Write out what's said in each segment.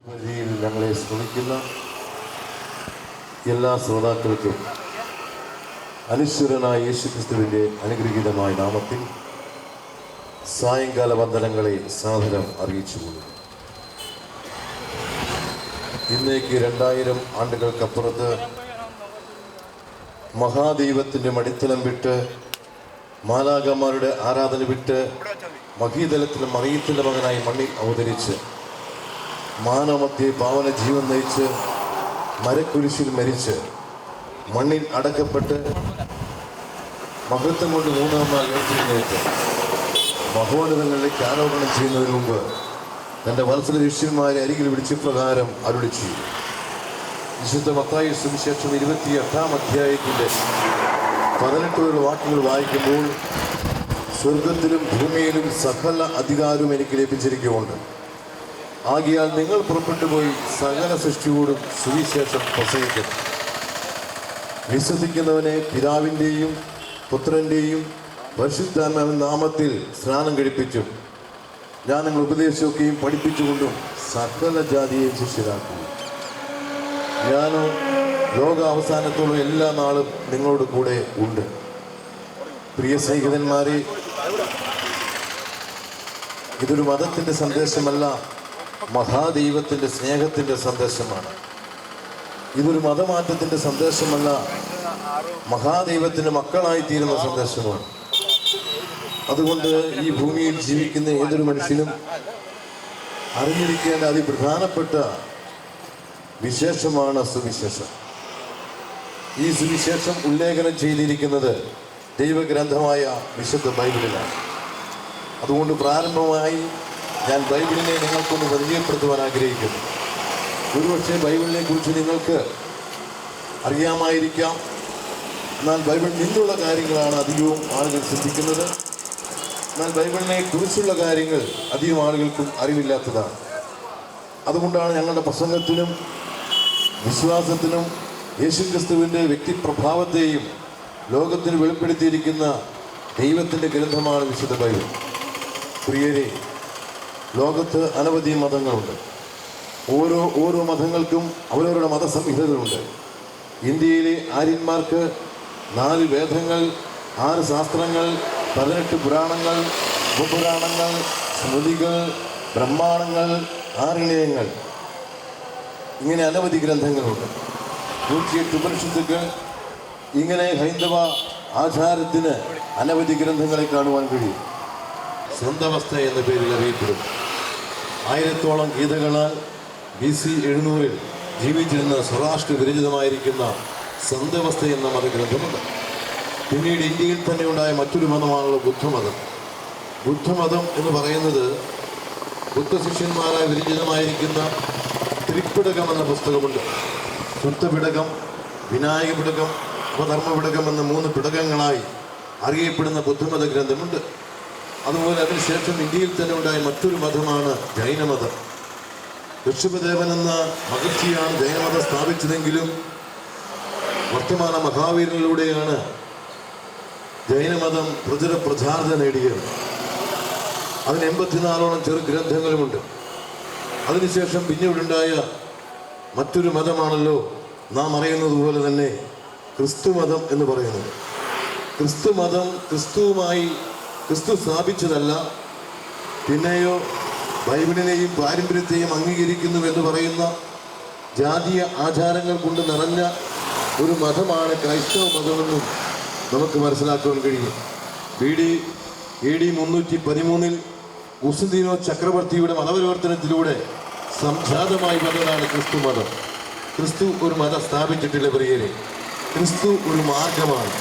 വഴിയിൽ ഞങ്ങളെ ശ്രമിക്കുന്ന എല്ലാ ശ്രോതാക്കൾക്കും അനശ്വരനായ യേശുക്രിസ്തുവിൻ്റെ അനുഗ്രഹീതമായ നാമത്തിൽ സായങ്കാല വന്ദനങ്ങളെ സാദരം അറിയിച്ചുകൊള്ളുന്നു. ഇന്നേക്ക് 2000 ആണ്ടുകൾക്കപ്പുറത്ത് മഹാദൈവത്തിൻ്റെ മടിത്തലം വിട്ട്, മാലാഖമാരുടെ ആരാധന വിട്ട്, മഹീതലത്തിൽ മറിയത്തിൻ്റെ മകനായി മണ്ണിൽ അവതരിച്ച്, മാനവമധ്യേ പാവന ജീവൻ നയിച്ച്, മരക്കുരിശിൽ മരിച്ച്, മണ്ണിൽ അടക്കപ്പെട്ട്, മഹത്വം കൊണ്ട് 3-ാം നാൾ ഉയർത്തെഴുന്നേറ്റ് മഹോന്നതങ്ങളിലേക്ക് ആരോപണം ചെയ്യുന്നതിന് മുമ്പ് തൻ്റെ വത്സല ശിഷ്യന്മാരെ അരികിൽ വിളിച്ച് പ്രകാരം അരുളി ചെയ്തു. വിശുദ്ധ മത്തായി സുവിശേഷം 28-ാം അധ്യായത്തിൻ്റെ 18 വാക്യങ്ങൾ വായിക്കുമ്പോൾ, സ്വർഗത്തിലും ഭൂമിയിലും സകല അധികാരവും എനിക്ക് ലഭിച്ചിരിക്കുന്നുണ്ട്. ആകിയാൽ നിങ്ങൾ പുറപ്പെട്ടു പോയി സകല സൃഷ്ടിയോടും സുവിശേഷം പ്രസംഗിക്കുന്നു. വിശ്വസിക്കുന്നവനെ പിതാവിൻ്റെയും പുത്രൻ്റെയും പരിശുദ്ധാത്മാവിൻ നാമത്തിൽ സ്നാനം കഴിപ്പിച്ചും ഞാൻ നിങ്ങൾ ഉപദേശിക്കുകയും പഠിപ്പിച്ചുകൊണ്ടും സകല ജാതിയെയും ശിഷ്യരാക്കുന്നു. ഞാൻ ലോകാവസാനത്തോളം എല്ലാ നാളും നിങ്ങളോട് കൂടെ ഉണ്ട്. പ്രിയ സ്നേഹിതന്മാരെ, ഇതൊരു മതത്തിൻ്റെ സന്ദേശമല്ല, മഹാദൈവത്തിൻ്റെ സ്നേഹത്തിൻ്റെ സന്ദേശമാണ്. ഇതൊരു മതമാറ്റത്തിൻ്റെ സന്ദേശമല്ല, മഹാദൈവത്തിൻ്റെ മക്കളായിത്തീരുന്ന സന്ദേശമാണ്. അതുകൊണ്ട് ഈ ഭൂമിയിൽ ജീവിക്കുന്ന ഏതൊരു മനുഷ്യനും അറിഞ്ഞിരിക്കേണ്ട അതിപ്രധാനപ്പെട്ട വിശേഷമാണ് സുവിശേഷം. ഈ സുവിശേഷം ഉല്ലേഖനം ചെയ്തിരിക്കുന്നത് ദൈവഗ്രന്ഥമായ വിശുദ്ധ ബൈബിളിലാണ്. അതുകൊണ്ട് പ്രാരംഭമായി ഞാൻ ബൈബിളിനെ നിങ്ങൾക്കൊന്ന് പരിചയപ്പെടുത്തുവാൻ ആഗ്രഹിക്കുന്നു. ഒരുപക്ഷെ ബൈബിളിനെ കുറിച്ച് നിങ്ങൾക്ക് അറിയാമായിരിക്കാം, എന്നാൽ ബൈബിളിൽ നിന്നുള്ള കാര്യങ്ങളാണ് അധികവും ആളുകൾ ശ്രദ്ധിക്കുന്നത്. എന്നാൽ ബൈബിളിനെ കുറിച്ചുള്ള കാര്യങ്ങൾ അധികം ആളുകൾക്കും അറിവില്ലാത്തതാണ്. അതുകൊണ്ടാണ് ഞങ്ങളുടെ പ്രസംഗത്തിനും വിശ്വാസത്തിനും യേശുക്രിസ്തുവിൻ്റെ വ്യക്തിപ്രഭാവത്തെയും ലോകത്തിന് വെളിപ്പെടുത്തിയിരിക്കുന്ന ദൈവത്തിൻ്റെ ഗ്രന്ഥമാണ് വിശുദ്ധ ബൈബിൾ. പ്രിയരെ, ലോകത്ത് അനവധി മതങ്ങളുണ്ട്. ഓരോ മതങ്ങൾക്കും അവരവരുടെ മതസംഹിതകളുണ്ട്. ഇന്ത്യയിലെ ആര്യന്മാർക്ക് 4 വേദങ്ങൾ, 6 ശാസ്ത്രങ്ങൾ, 18 പുരാണങ്ങൾ, ഉപപുരാണങ്ങൾ, സ്മൃതികൾ, ബ്രഹ്മാണങ്ങൾ, ആരണ്യങ്ങൾ, ഇങ്ങനെ അനവധി ഗ്രന്ഥങ്ങളുണ്ട്. 108 ഉപനിഷത്തുക്കൾ. ഇങ്ങനെ ഹൈന്ദവ ആചാരത്തിന് അനവധി ഗ്രന്ഥങ്ങളെ കാണുവാൻ കഴിയും. സ്വന്തവസ്ഥ എന്ന പേരിൽ അറിയപ്പെടും. 1000-ഓളം ഗീതകളാൽ BC 700-ൽ ജീവിച്ചിരുന്ന സ്വരാഷ്ട്ര വിരചിതമായിരിക്കുന്ന സ്വന്തവസ്ഥ എന്ന മതഗ്രന്ഥമുണ്ട്. പിന്നീട് ഇന്ത്യയിൽ തന്നെ ഉണ്ടായ മറ്റൊരു മതമാണല്ലോ ബുദ്ധമതം. ബുദ്ധമതം എന്ന് പറയുന്നത് ബുദ്ധശിഷ്യന്മാരായി വിരചിതമായിരിക്കുന്ന ത്രിപിടകം എന്ന പുസ്തകമുണ്ട്. ശുദ്ധപിടകം, വിനായക പിടകം, ഉപധർമ്മപിടകം എന്ന 3 പിടകങ്ങളായി അറിയപ്പെടുന്ന ബുദ്ധമത ഗ്രന്ഥമുണ്ട്. അതുപോലെ അതിനുശേഷം ഇന്ത്യയിൽ തന്നെ ഉണ്ടായ മറ്റൊരു മതമാണ് ജൈനമതം. ഋഷഭദേവൻ എന്ന മഹർഷിയാണ് ജൈനമതം സ്ഥാപിച്ചതെങ്കിലും വർത്തമാന മഹാവീരനിലൂടെയാണ് ജൈനമതം പ്രചാരത നേടിയത്. അതിന് 84-ഓളം ചെറു ഗ്രന്ഥങ്ങളുമുണ്ട്. അതിനുശേഷം പിന്നീടുണ്ടായ മറ്റൊരു മതമാണല്ലോ നാം അറിയുന്നത് പോലെ തന്നെ ക്രിസ്തുമതം എന്ന് പറയുന്നത്. ക്രിസ്തുമതം ക്രിസ്തു സ്ഥാപിച്ചതല്ല, പിന്നെയോ ബൈബിളിനെയും പാരമ്പര്യത്തെയും അംഗീകരിക്കുന്നു എന്ന് പറയുന്ന ജാതീയ ആചാരങ്ങൾ കൊണ്ട് നിറഞ്ഞ ഒരു മതമാണ് ക്രൈസ്തവ മതമെന്നും നമുക്ക് മനസ്സിലാക്കാൻ കഴിയും. AD 313-ൽ കുസ്തീനോ ചക്രവർത്തിയുടെ മതപരിവർത്തനത്തിലൂടെ സംജാതമായി വന്നതാണ് ക്രിസ്തു മതം. ക്രിസ്തു ഒരു മതം സ്ഥാപിച്ചിട്ടില്ല പ്രിയരെ. ക്രിസ്തു ഒരു മാർഗമാണ്.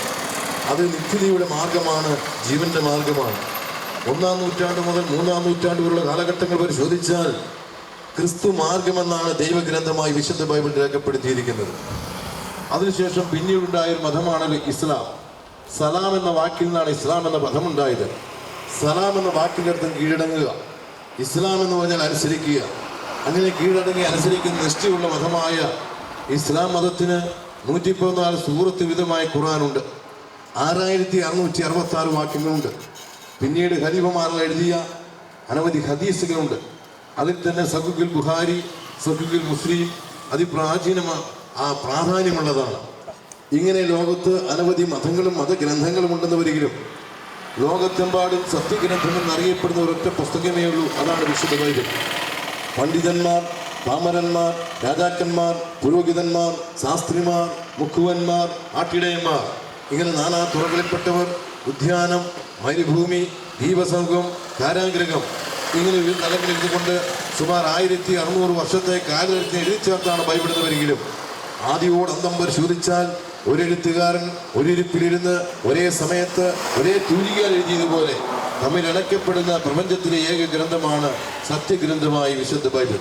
അത് നിത്യതയുടെ മാർഗമാണ്, ജീവന്റെ മാർഗമാണ്. 1-ാം നൂറ്റാണ്ട് മുതൽ 3-ാം നൂറ്റാണ്ട് വരെയുള്ള കാലഘട്ടങ്ങൾ പരിശോധിച്ചാൽ ക്രിസ്തു മാർഗമെന്നാണ് ദൈവഗ്രന്ഥമായി വിശുദ്ധ ബൈബിൾ രേഖപ്പെടുത്തിയിരിക്കുന്നത്. അതിനുശേഷം പിന്നീടുണ്ടായൊരു മതമാണല്ലോ ഇസ്ലാം. സലാം എന്ന വാക്കിൽ നിന്നാണ് ഇസ്ലാം എന്ന പദമുണ്ടായത്. സലാം എന്ന വാക്കിൻ്റെ അർത്ഥം കീഴടങ്ങുക. ഇസ്ലാം എന്ന് പറഞ്ഞാൽ അനുസരിക്കുക. അങ്ങനെ കീഴടങ്ങി അനുസരിക്കുന്ന നിഷ്ഠയുള്ള മതമായ ഇസ്ലാം മതത്തിന് 114 സൂറത്ത് വിധമായ ഖുർആനുണ്ട്. 6666 വാക്യങ്ങളുണ്ട്. പിന്നീട് ഖലീഫമാർ എഴുതിയ അനവധി ഹദീസുകളുണ്ട്. അതിൽ തന്നെ സഹീഹുൽ ബുഖാരി, സഫീഖുൽ മുസ്ലിം പ്രാധാന്യമുള്ളതാണ്. ഇങ്ങനെ ലോകത്ത് അനവധി മതങ്ങളും മതഗ്രന്ഥങ്ങളും ഉണ്ടെന്നുവരികിലും ലോകത്തെമ്പാടും സത്യഗ്രന്ഥം എന്നറിയപ്പെടുന്ന ഒരൊറ്റ പുസ്തകമേ ഉള്ളൂ. അതാണ് വിശുദ്ധ ബൈബിൾ. പണ്ഡിതന്മാർ, പാമരന്മാർ, രാജാക്കന്മാർ, പുരോഹിതന്മാർ, ശാസ്ത്രിമാർ, മുക്കുവന്മാർ, ആട്ടിടയന്മാർ, ഇങ്ങനെ നാനാ തുറകളിൽപ്പെട്ടവർ ഉദ്യാനം, മരുഭൂമി, ദീപസംഘം, കാരാഗ്രഹം, ഇങ്ങനെ വിവിധ തലങ്ങളിൽ ഇരുന്നുകൊണ്ട് സുമാർ 1600 വർഷത്തെ കാലഘട്ടത്തിൽ എഴുതി ചേർത്താണ് ബൈബിൾ എന്ന് വരികിലും ആദ്യോട് അന്തം പരിശോധിച്ചാൽ ഒരെഴുത്തുകാരൻ ഒരിരിപ്പിലിരുന്ന് ഒരേ സമയത്ത് ഒരേ തൂലികയിൽ എഴുതിയതുപോലെ തമ്മിൽ ഇണക്കപ്പെടുന്ന പ്രപഞ്ചത്തിലെ ഏക ഗ്രന്ഥമാണ് സത്യഗ്രന്ഥമായി വിശുദ്ധ ബൈബിൾ.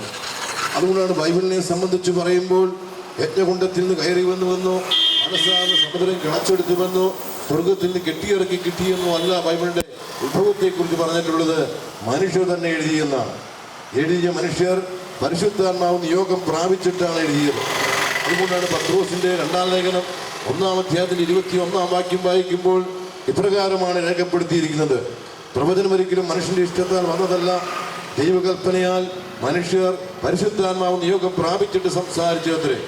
അതുകൊണ്ടാണ് ബൈബിളിനെ സംബന്ധിച്ച് പറയുമ്പോൾ യജ്ഞകുണ്ഡത്തിൽ നിന്ന് കയറി വന്നുവെന്നോ, മനസ്സാകുന്ന സമുദ്രം കിളച്ചെടുത്തുവെന്നോ, സ്വർഗത്തിൽ നിന്ന് കെട്ടിയിറക്കി കിട്ടിയെന്നോ അല്ല ബൈബിളിന്റെ ഉത്ഭവത്തെക്കുറിച്ച് പറഞ്ഞിട്ടുള്ളത്. മനുഷ്യർ തന്നെ എഴുതിയെന്നാണ്. എഴുതിയ മനുഷ്യർ പരിശുദ്ധാത്മാവ് നിയോഗം പ്രാപിച്ചിട്ടാണ് എഴുതിയത്. അതുകൊണ്ടാണ് പത്രോസിന്റെ 2-ാം ലേഖനം 1-ാം അധ്യായത്തിൽ 21-ാം വാക്യം വായിക്കുമ്പോൾ ഇപ്രകാരമാണ് രേഖപ്പെടുത്തിയിരിക്കുന്നത്: പ്രവചനം ഒരിക്കലും മനുഷ്യന്റെ ഇഷ്ടത്താൽ വന്നതല്ല, ദൈവകൽപ്പനയാൽ മനുഷ്യർ പരിശുദ്ധാത്മാവ് നിയോഗം പ്രാപിച്ചിട്ട് സംസാരിച്ചത്രേ.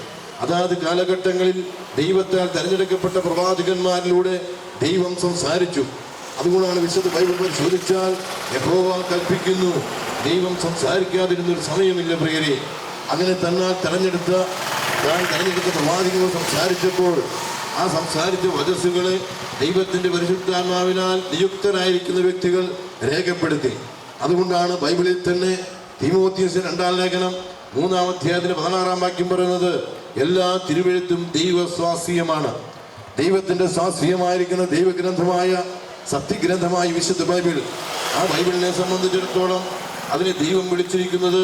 അതാത് കാലഘട്ടങ്ങളിൽ ദൈവത്താൽ തെരഞ്ഞെടുക്കപ്പെട്ട പ്രവാചകന്മാരിലൂടെ ദൈവം സംസാരിച്ചു. അതുകൊണ്ടാണ് വിശുദ്ധ ബൈബിൾ പരിശോധിച്ചാൽ യഹോവ കൽപ്പിക്കുന്നു, ദൈവം സംസാരിക്കാതിരുന്നൊരു സമയമില്ല പ്രിയരെ. അങ്ങനെ താൻ തെരഞ്ഞെടുത്ത പ്രവാചകങ്ങൾ സംസാരിച്ചപ്പോൾ ആ സംസാരിച്ച വചസ്സുകളെ ദൈവത്തിന്റെ പരിശുദ്ധാത്മാവിനാൽ നിയുക്തരായിരിക്കുന്ന വ്യക്തികൾ രേഖപ്പെടുത്തി. അതുകൊണ്ടാണ് ബൈബിളിൽ തന്നെ തീമോഥെയോസിന്റെ 2-ാം ലേഖനം 3-ാം അധ്യായത്തിന് 16-ാം വാക്യം പറയുന്നത്: എല്ലാ തിരുവെഴുത്തും ദൈവസ്വാസ്യമാണ്. ദൈവത്തിന്റെ സ്വാസ്യമായിരിക്കുന്ന ദൈവഗ്രന്ഥമായ സത്യഗ്രന്ഥമായ വിശുദ്ധ ബൈബിൾ, ആ ബൈബിളിനെ സംബന്ധിച്ചിടത്തോളം അതിനെ ദൈവം വിളിച്ചിരിക്കുന്നത്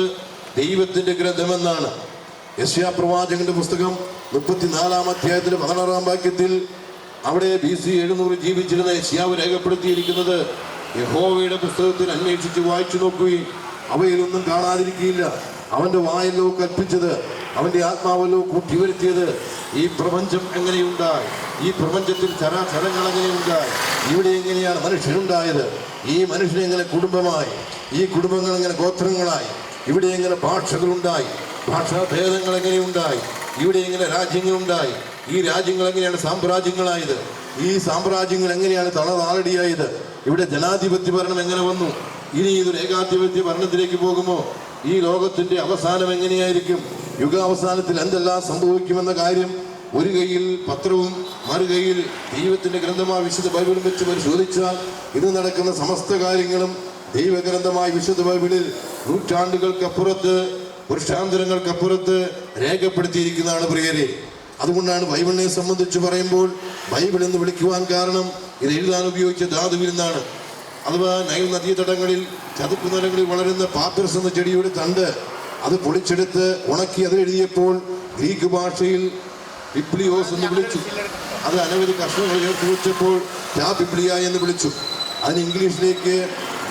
ദൈവത്തിന്റെ ഗ്രന്ഥമെന്നാണ്. യെശയ്യാ പ്രവാചകന്റെ പുസ്തകം 34-ാം അധ്യായത്തിന്റെ 16-ാം വാക്യത്തിൽ അവിടെ BC 700 ജീവിച്ചിരുന്ന യെശയ്യാവ് രേഖപ്പെടുത്തിയിരിക്കുന്നത്: യഹോവയുടെ പുസ്തകത്തിൽ അന്വേഷിച്ച് വായിച്ചു നോക്കുകയും അവയിലൊന്നും കാണാതിരിക്കുകയില്ല. അവന്റെ വായല്ലോ കൽപ്പിച്ചത്, അവന്റെ ആത്മാവല്ലോ കൂട്ടിവരുത്തിയത്. ഈ പ്രപഞ്ചം എങ്ങനെയുണ്ടായി? ഈ പ്രപഞ്ചത്തിൽ ചരാചരങ്ങൾ എങ്ങനെയുണ്ടായി? ഇവിടെ എങ്ങനെയാണ് മനുഷ്യരുണ്ടായത്? ഈ മനുഷ്യനെ എങ്ങനെ കുടുംബമായി? ഈ കുടുംബങ്ങൾ എങ്ങനെ ഗോത്രങ്ങളായി? ഇവിടെ എങ്ങനെ ഭാഷകളുണ്ടായി? ഭാഷാഭേദങ്ങൾ എങ്ങനെയുണ്ടായി? ഇവിടെ എങ്ങനെ രാജ്യങ്ങളുണ്ടായി? ഈ രാജ്യങ്ങൾ എങ്ങനെയാണ് സാമ്രാജ്യങ്ങളായത്? ഈ സാമ്രാജ്യങ്ങൾ എങ്ങനെയാണ് തളതാളടിയായത്? ഇവിടെ ജനാധിപത്യ ഭരണം എങ്ങനെ വന്നു? ഇനി ഇതൊരു ഏകാധിപത്യ ഭരണത്തിലേക്ക് പോകുമോ? ഈ ലോകത്തിന്റെ അവസാനം എങ്ങനെയായിരിക്കും? യുഗാവസാനത്തിൽ എന്തെല്ലാം സംഭവിക്കുമെന്ന കാര്യം ഒരു കൈയിൽ പത്രവും മറുകൈയിൽ ദൈവത്തിന്റെ ഗ്രന്ഥമായ വിശുദ്ധ ബൈബിളും വെച്ച് പരിശോധിച്ചാൽ ഇത് നടക്കുന്ന സമസ്ത കാര്യങ്ങളും ദൈവഗ്രന്ഥമായ വിശുദ്ധ ബൈബിളിൽ നൂറ്റാണ്ടുകൾക്കപ്പുറത്ത്, പുരുഷാന്തരങ്ങൾക്കപ്പുറത്ത് രേഖപ്പെടുത്തിയിരിക്കുന്നതാണ് പ്രിയരെ. അതുകൊണ്ടാണ് ബൈബിളിനെ സംബന്ധിച്ച് പറയുമ്പോൾ ബൈബിൾ എന്ന് വിളിക്കുവാൻ കാരണം ഇത് എഴുതാൻ ഉപയോഗിച്ച ധാതുവിൽ നിന്നാണ്. അഥവാ നൈൽ നദീതടങ്ങളിൽ ചതുപ്പ് നിലങ്ങളിൽ വളരുന്ന പാപ്പിറസ് എന്ന ചെടിയുടെ തണ്ട് അത് പൊളിച്ചെടുത്ത് ഉണക്കി അത് എഴുതിയപ്പോൾ ഗ്രീക്ക് ഭാഷയിൽ ബിബ്ലിയോസ് എന്ന് വിളിച്ചു. അത് അനവധി കഷ്ണങ്ങൾ ചേർത്ത് വെച്ചപ്പോൾ ബിബ്ലിയ എന്ന് വിളിച്ചു. അതിന് ഇംഗ്ലീഷിലേക്ക്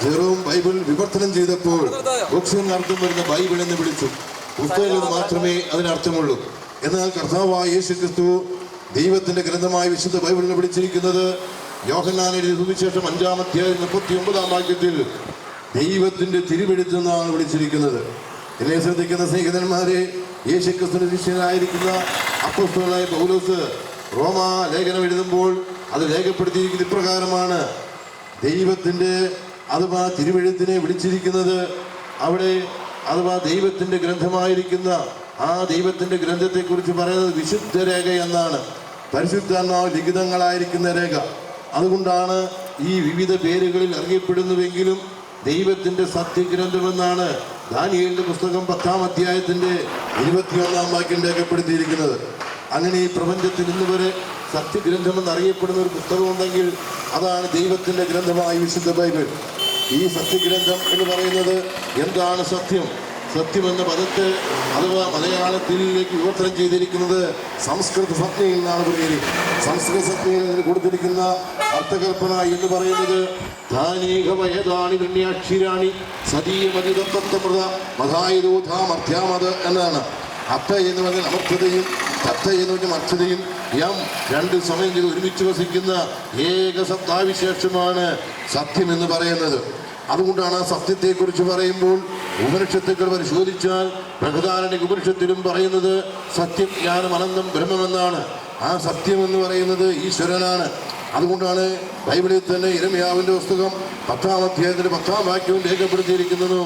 ജെറോം ബൈബിൾ വിവർത്തനം ചെയ്തപ്പോൾ ബുക്സ് എന്ന അർത്ഥം വരുന്ന ബൈബിൾ എന്ന് വിളിച്ചു. പുസ്തകങ്ങൾ മാത്രമേ അതിനർത്ഥമുള്ളൂ. എന്നാൽ കർത്താവായ യേശു ക്രിസ്തു ദൈവത്തിന്റെ ഗ്രന്ഥമായ വിശുദ്ധ ബൈബിളിനെ വിളിച്ചിരിക്കുന്നത് യോഹന്നാൻ എഴുതിയ സുവിശേഷം 5-ാം അധ്യായം 39-ാം വാക്യത്തിൽ ദൈവത്തിന്റെ തിരുവെഴുത്തെന്നാണ് വിളിച്ചിരിക്കുന്നത്. എന്നെ ശ്രദ്ധിക്കുന്ന സ്നേഹിതന്മാരെ, യേശു ക്രിസ്തുവിന്റെ ശിഷ്യനായിരിക്കുന്ന അപ്പോസ്തലനായ പൗലോസ് റോമാ ലേഖനം എഴുതുമ്പോൾ അത് രേഖപ്പെടുത്തിയിരിക്കുന്ന ഇപ്രകാരമാണ്: ദൈവത്തിന്റെ അഥവാ തിരുവെഴുത്തിനെ വിളിച്ചിരിക്കുന്നത് അവിടെ അഥവാ ദൈവത്തിന്റെ ഗ്രന്ഥമായിരിക്കുന്ന ആ ദൈവത്തിന്റെ ഗ്രന്ഥത്തെക്കുറിച്ച് പറയുന്നത് വിശുദ്ധ രേഖ എന്നാണ്. പരിശുദ്ധാത്മാവ് ലിഖിതങ്ങളായിരിക്കുന്ന രേഖ. അതുകൊണ്ടാണ് ഈ വിവിധ പേരുകളിൽ അറിയപ്പെടുന്നുവെങ്കിലും ദൈവത്തിന്റെ സത്യഗ്രന്ഥമെന്നാണ് ദാനിയേലിന്റെ പുസ്തകം 10-ാം അധ്യായത്തിന്റെ 21-ാം വാക്യം രേഖപ്പെടുത്തിയിരിക്കുന്നത്. അങ്ങനെ ഈ പ്രപഞ്ചത്തിൽ ഇന്ന് വരെ സത്യഗ്രന്ഥമെന്ന് അറിയപ്പെടുന്ന ഒരു പുസ്തകമുണ്ടെങ്കിൽ അതാണ് ദൈവത്തിന്റെ ഗ്രന്ഥമായ വിശുദ്ധ ബൈബിൾ. ഈ സത്യഗ്രന്ഥം എന്ന് പറയുന്നത് എന്താണ്? സത്യം. സത്യമെന്ന പദത്തെ അഥവാ മലയാളത്തിലേക്ക് വിവർത്തനം ചെയ്തിരിക്കുന്നത് സംസ്കൃത സംജ്ഞയിൽ നിന്നാണ് പറയുന്നത്. സംസ്കൃത സംജ്ഞയിൽ കൊടുത്തിരിക്കുന്ന അർത്ഥകൽപ്പന എന്ന് പറയുന്നത് എന്നാണ്. അർത്ഥ എന്ന് പറഞ്ഞാൽ അമർത്ഥതയും തത്ത എന്ന് പറഞ്ഞാൽ അർത്ഥതയും രണ്ട് സമയങ്ങളിൽ ഒരുമിച്ച് വസിക്കുന്ന ഏക സത്താവിശേഷമാണ് സത്യം എന്ന് പറയുന്നത്. അതുകൊണ്ടാണ് ആ സത്യത്തെക്കുറിച്ച് പറയുമ്പോൾ ഉപനിഷത്തുക്കൾ പരിശോധിച്ചാൽ ബൃഹദാരണ്യക ഉപനിഷത്തിലും പറയുന്നത് സത്യം, ജ്ഞാനം, അനന്തം, ബ്രഹ്മമെന്നാണ്. ആ സത്യം എന്ന് പറയുന്നത് ഈശ്വരനാണ്. അതുകൊണ്ടാണ് ബൈബിളിൽ തന്നെ യിരെമ്യാവിന്റെ പുസ്തകം 10-ാം അധ്യായത്തിന്റെ 10-ാം വാക്യവും രേഖപ്പെടുത്തിയിരിക്കുന്നത്,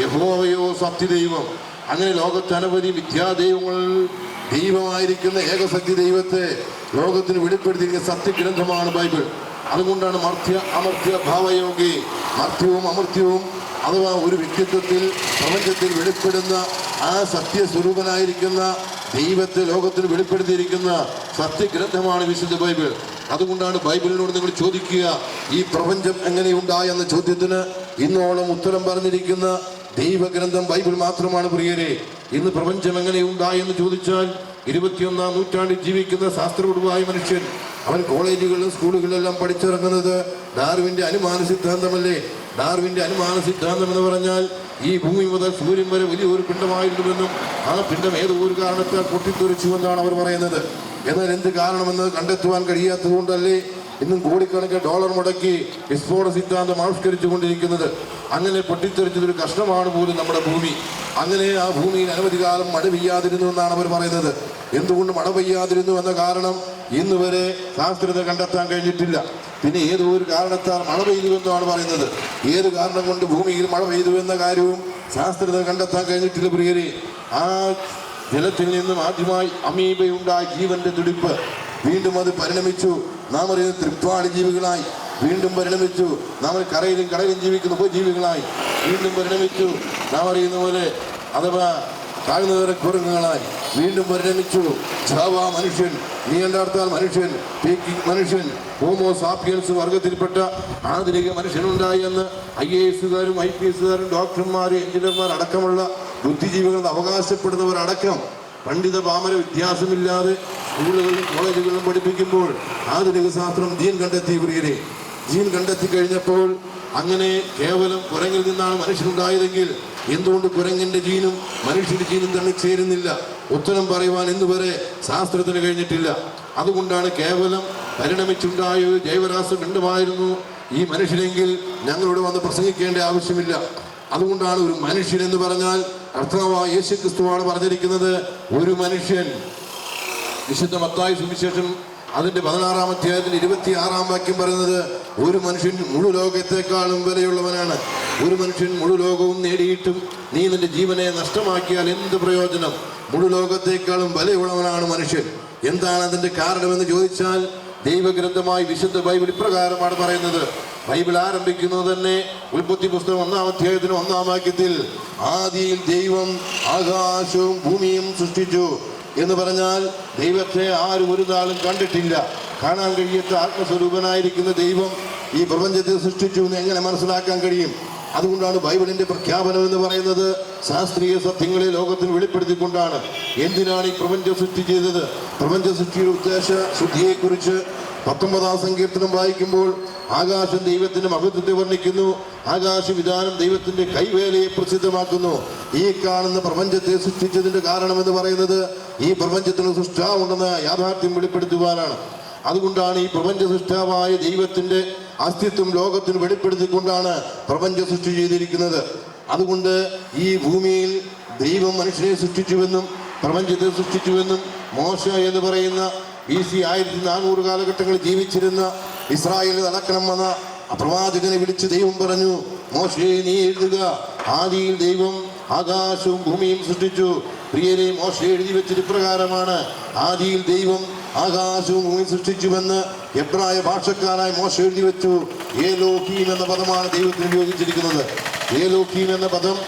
യഹോവയോ സത്യദൈവം. അങ്ങനെ ലോകത്ത് അനവധി മിഥ്യാദൈവങ്ങൾ ദൈവമായിരിക്കുന്ന ഏകസത്യ ദൈവത്തെ ലോകത്തിന് വെളിപ്പെടുത്തിയിരിക്കുന്ന സത്യഗ്രന്ഥമാണ് ബൈബിൾ. അതുകൊണ്ടാണ് മർത്യ അമർത്യ ഭാവയോഗി, മർത്യവും അമർത്യവും അഥവാ ഒരു വ്യക്തിത്വത്തിൽ പ്രപഞ്ചത്തിൽ വെളിപ്പെടുന്ന ആ സത്യസ്വരൂപനായിരിക്കുന്ന ദൈവത്തെ ലോകത്തിന് വെളിപ്പെടുത്തിയിരിക്കുന്ന സത്യഗ്രന്ഥമാണ് വിശുദ്ധ ബൈബിൾ. അതുകൊണ്ടാണ് ബൈബിളിനോട് നിങ്ങൾ ചോദിക്കുക, ഈ പ്രപഞ്ചം എങ്ങനെയുണ്ടായെന്ന ചോദ്യത്തിന് ഇന്നോളം ഉത്തരം പറഞ്ഞിരിക്കുന്ന ദൈവഗ്രന്ഥം ബൈബിൾ മാത്രമാണ് പ്രിയരെ. ഇന്ന് പ്രപഞ്ചം എങ്ങനെയുണ്ടായെന്ന് ചോദിച്ചാൽ 21-ാം നൂറ്റാണ്ടിൽ ജീവിക്കുന്ന ശാസ്ത്രപരമായ മനുഷ്യൻ, അവൻ കോളേജുകളിലും സ്കൂളുകളിലെല്ലാം പഠിച്ചിറങ്ങുന്നത് ഡാർവിന്റെ അനുമാന സിദ്ധാന്തമല്ലേ? ഡാർവിന്റെ അനുമാന സിദ്ധാന്തം എന്ന് പറഞ്ഞാൽ ഈ ഭൂമി മുതൽ സൂര്യൻ വരെ വലിയൊരു പിണ്ഡമായിരുന്നുവെന്നും ആ പിണ്ഡം ഏതോ ഒരു കാരണത്താൽ പൊട്ടിത്തെറിച്ചുവെന്നാണ് അവർ പറയുന്നത്. എന്നാൽ എന്ത് കാരണമെന്ന് കണ്ടെത്തുവാൻ കഴിയാത്തത് കൊണ്ടല്ലേ ഇന്നും കോടിക്കണക്കിന് ഡോളർ മുടക്കി വിസ്ഫോട സിദ്ധാന്തം ആവിഷ്കരിച്ചു കൊണ്ടിരിക്കുന്നത്. അങ്ങനെ പൊട്ടിത്തെറിച്ചതൊരു കഷ്ണമാണ് പോലും നമ്മുടെ ഭൂമി. അങ്ങനെ ആ ഭൂമിയിൽ അനവധി കാലം മഴ പെയ്യാതിരുന്നു എന്നാണ് അവർ പറയുന്നത്. എന്തുകൊണ്ട് മഴ പെയ്യാതിരുന്നു എന്ന കാരണം ഇന്ന് വരെ ശാസ്ത്രജ്ഞർ കണ്ടെത്താൻ കഴിഞ്ഞിട്ടില്ല. പിന്നെ ഏതോ ഒരു കാരണത്താൽ മഴ പെയ്തുവെന്നാണ് പറയുന്നത്. ഏത് കാരണം കൊണ്ട് ഭൂമിയിൽ മഴ പെയ്തു എന്ന കാര്യവും ശാസ്ത്രജ്ഞർ കണ്ടെത്താൻ കഴിഞ്ഞിട്ടില്ല പ്രിയരെ. ആ ജലത്തിൽ നിന്നും ആദ്യമായി അമീബയുണ്ടായ ജീവന്റെ തുടിപ്പ്, വീണ്ടും അത് പരിണമിച്ചു. നാം അറിയുന്ന തൃപ്പാടി ജീവികളായി വീണ്ടും പരിണമിച്ചു. നാം കരയിലും കടലിലും ജീവിക്കുന്ന ഉപജീവികളായി വീണ്ടും പരിണമിച്ചു. നാം അറിയുന്ന പോലെ അഥവാ താഴ്ന്നവരെ കുരങ്ങുകളായി വീണ്ടും പരിണമിച്ചു. ജാവ മനുഷ്യൻ, നീണ്ടാർത്താൽ മനുഷ്യൻ, പീക്കിംഗ് മനുഷ്യൻ, ഹോമോ സാപ്പിയൻസ് വർഗത്തിൽപ്പെട്ട ആധുനിക മനുഷ്യനുണ്ടായി എന്ന് IAS-കാരും IPS-കാരും ഡോക്ടർമാർ, എഞ്ചിനീയർമാർ അടക്കമുള്ള ബുദ്ധിജീവികൾ അവകാശപ്പെടുന്നവരടക്കം പണ്ഡിത പാമര വ്യത്യാസമില്ലാതെ സ്കൂളുകളിലും കോളേജുകളിലും പഠിപ്പിക്കുമ്പോൾ ആധുനിക ശാസ്ത്രം ജീൻ കണ്ടെത്തി പ്രിയരെ. ജീൻ കണ്ടെത്തി കഴിഞ്ഞപ്പോൾ അങ്ങനെ കേവലം കുരങ്ങിൽ നിന്നാണ് മനുഷ്യനുണ്ടായതെങ്കിൽ എന്തുകൊണ്ട് കുരങ്ങിന്റെ ജീനും മനുഷ്യന്റെ ജീനും തന്നെ ചേരുന്നില്ല? ഉത്തരം പറയുവാൻ ഇന്ന് വരെ ശാസ്ത്രത്തിന് കഴിഞ്ഞിട്ടില്ല. അതുകൊണ്ടാണ് കേവലം പരിണമിച്ചുണ്ടായ ഒരു ജൈവരാസ പിണ്ഡമായിരുന്നു ഈ മനുഷ്യനെങ്കിൽ ഞങ്ങളിവിടെ വന്ന് പ്രസംഗിക്കേണ്ട ആവശ്യമില്ല. അതുകൊണ്ടാണ് ഒരു മനുഷ്യൻ എന്ന് പറഞ്ഞാൽ കർത്താവായ യേശു ക്രിസ്തുവാണ് പറഞ്ഞിരിക്കുന്നത്, ഒരു മനുഷ്യൻ. വിശുദ്ധ മത്തായി സുവിശേഷം അതിന്റെ 16-ാം അധ്യായത്തിൽ 26-ാം വാക്യം പറയുന്നത്, ഒരു മനുഷ്യൻ മുഴു ലോകത്തെക്കാളും വിലയുള്ളവനാണ്. ഒരു മനുഷ്യൻ മുഴു ലോകവും നേടിയിട്ടും നീ നിന്റെ ജീവനെ നഷ്ടമാക്കിയാൽ എന്ത് പ്രയോജനം? മുഴു ലോകത്തെക്കാളും വിലയുള്ളവനാണ് മനുഷ്യൻ. എന്താണ് അതിന്റെ കാരണമെന്ന് ചോദിച്ചാൽ ദൈവഗ്രന്ഥമായി വിശുദ്ധ ബൈബിൾ ഇപ്രകാരമാണ് പറയുന്നത്. ബൈബിൾ ആരംഭിക്കുന്നത് തന്നെ ഉൽപ്പത്തി പുസ്തകം 1-ാം അധ്യായത്തിന് 1-ാം വാക്യത്തിൽ, ആദിയിൽ ദൈവം ആകാശവും ഭൂമിയും സൃഷ്ടിച്ചു എന്ന് പറഞ്ഞാൽ ദൈവത്തെ ആരും ഒരു നാളും കണ്ടിട്ടില്ല. കാണാൻ കഴിയാത്ത ആത്മസ്വരൂപനായിരിക്കുന്ന ദൈവം ഈ പ്രപഞ്ചത്തെ സൃഷ്ടിച്ചു എന്ന് എങ്ങനെ മനസ്സിലാക്കാൻ കഴിയും? അതുകൊണ്ടാണ് ബൈബിളിന്റെ പ്രഖ്യാപനം എന്ന് പറയുന്നത് ശാസ്ത്രീയ സത്യങ്ങളെ ലോകത്തിന് വെളിപ്പെടുത്തിക്കൊണ്ടാണ്. എന്തിനാണ് ഈ പ്രപഞ്ച സൃഷ്ടി ചെയ്തത്? പ്രപഞ്ച സൃഷ്ടിയുടെ ഉദ്ദേശ ശുദ്ധിയെക്കുറിച്ച് 19-ാം സങ്കീർത്തനം വായിക്കുമ്പോൾ ആകാശം ദൈവത്തിന്റെ മഹത്വത്തെ വർണ്ണിക്കുന്നു, ആകാശവിധാനം ദൈവത്തിന്റെ കൈവേലയെ പ്രസിദ്ധമാക്കുന്നു. ഈ കാണുന്ന പ്രപഞ്ചത്തെ സൃഷ്ടിച്ചതിന്റെ കാരണമെന്ന് പറയുന്നത് ഈ പ്രപഞ്ചത്തിന് സൃഷ്ടാവുണ്ടെന്ന യാഥാർത്ഥ്യം വെളിപ്പെടുത്തുവാനാണ്. അതുകൊണ്ടാണ് ഈ പ്രപഞ്ച സൃഷ്ടാവായ ദൈവത്തിന്റെ അസ്തിത്വം ലോകത്തിന് വെളിപ്പെടുത്തിക്കൊണ്ടാണ് പ്രപഞ്ച സൃഷ്ടി ചെയ്തിരിക്കുന്നത്. അതുകൊണ്ട് ഈ ഭൂമിയിൽ ദൈവം മനുഷ്യനെ സൃഷ്ടിച്ചുവെന്നും പ്രപഞ്ചത്തെ സൃഷ്ടിച്ചുവെന്നും മോശ എന്ന് പറയുന്ന BC 1400 കാലഘട്ടങ്ങളിൽ ജീവിച്ചിരുന്ന ഇസ്രായേലിൽ നടക്കണം വന്ന പ്രവാചകനെ വിളിച്ച് ദൈവം പറഞ്ഞു, മോശേ നീ എഴുതുക, ആദിയിൽ ദൈവം ആകാശവും ഭൂമിയും സൃഷ്ടിച്ചു. പ്രിയരെ, മോശ എഴുതി വെച്ചത് ഇപ്രകാരമാണ്, ആദിയിൽ ദൈവം ആകാശവും ഭൂമിയും സൃഷ്ടിച്ചുവെന്ന് എബ്രായ ഭാഷക്കാരായ മോശ എഴുതി വെച്ചു. ഏലോഹീം എന്ന പദമാണ് ദൈവത്തിന് ഉപയോഗിച്ചിരിക്കുന്നത്. ഏലോഹീം എന്ന പദം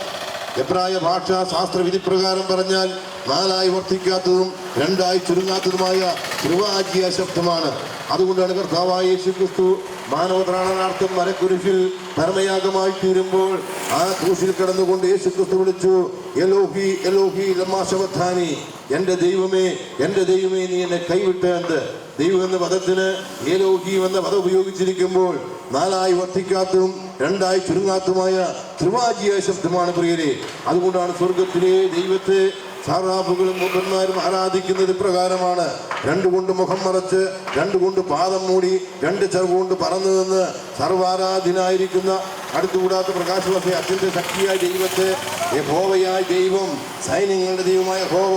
എബ്രായ ഭാഷ ശാസ്ത്രവിധി പ്രകാരം പറഞ്ഞാൽ 4 ആയി വർദ്ധിക്കാത്തതും 2 ആയി ചുരുങ്ങാത്തതുമായ ത്രിവാചിക ശബ്ദമാണ്. അതുകൊണ്ടാണ് കർത്താവായ യേശു ക്രിസ്തു മാനവത്രാണനാർത്ഥം മരക്കുരിശിൽ പരമയാഗമായി തീരുമ്പോൾ ആ ക്രൂശിൽ കിടന്നുകൊണ്ട് യേശു ക്രിസ്തു വിളിച്ചു, എലോഹി എലോഹി ലമ്മാ ശബക്താനി, എൻ്റെ ദൈവമേ നീ എന്നെ കൈവിട്ടത്. ദൈവം എന്ന പദത്തിന് ഏലോഹീം എന്ന പദം ഉപയോഗിച്ചിരിക്കുമ്പോൾ 4 ആയി വർദ്ധിക്കാത്തതും 2 ആയി ചുരുങ്ങാത്തതുമായ ത്രിവാചിക ശബ്ദമാണ് പ്രിയരെ. അതുകൊണ്ടാണ് സ്വർഗത്തിലെ ദൈവത്തെ സാറാഫുകളും മൂപ്പന്മാരും ആരാധിക്കുന്നത് പ്രകാരമാണ്. 2 കൊണ്ട് മുഖം മറച്ച്, 2 കൊണ്ട് പാദം മൂടി, 2 ചിറക് കൊണ്ട് പറന്നു നിന്ന് സർവാരാധനായിരിക്കുന്ന അടുത്തുകൂടാത്ത പ്രകാശമൊക്കെ അത്യന്ത ശക്തിയായ ദൈവത്തെ യഹോവയായ ദൈവം, സൈന്യങ്ങളുടെ ദൈവമായ യഹോവ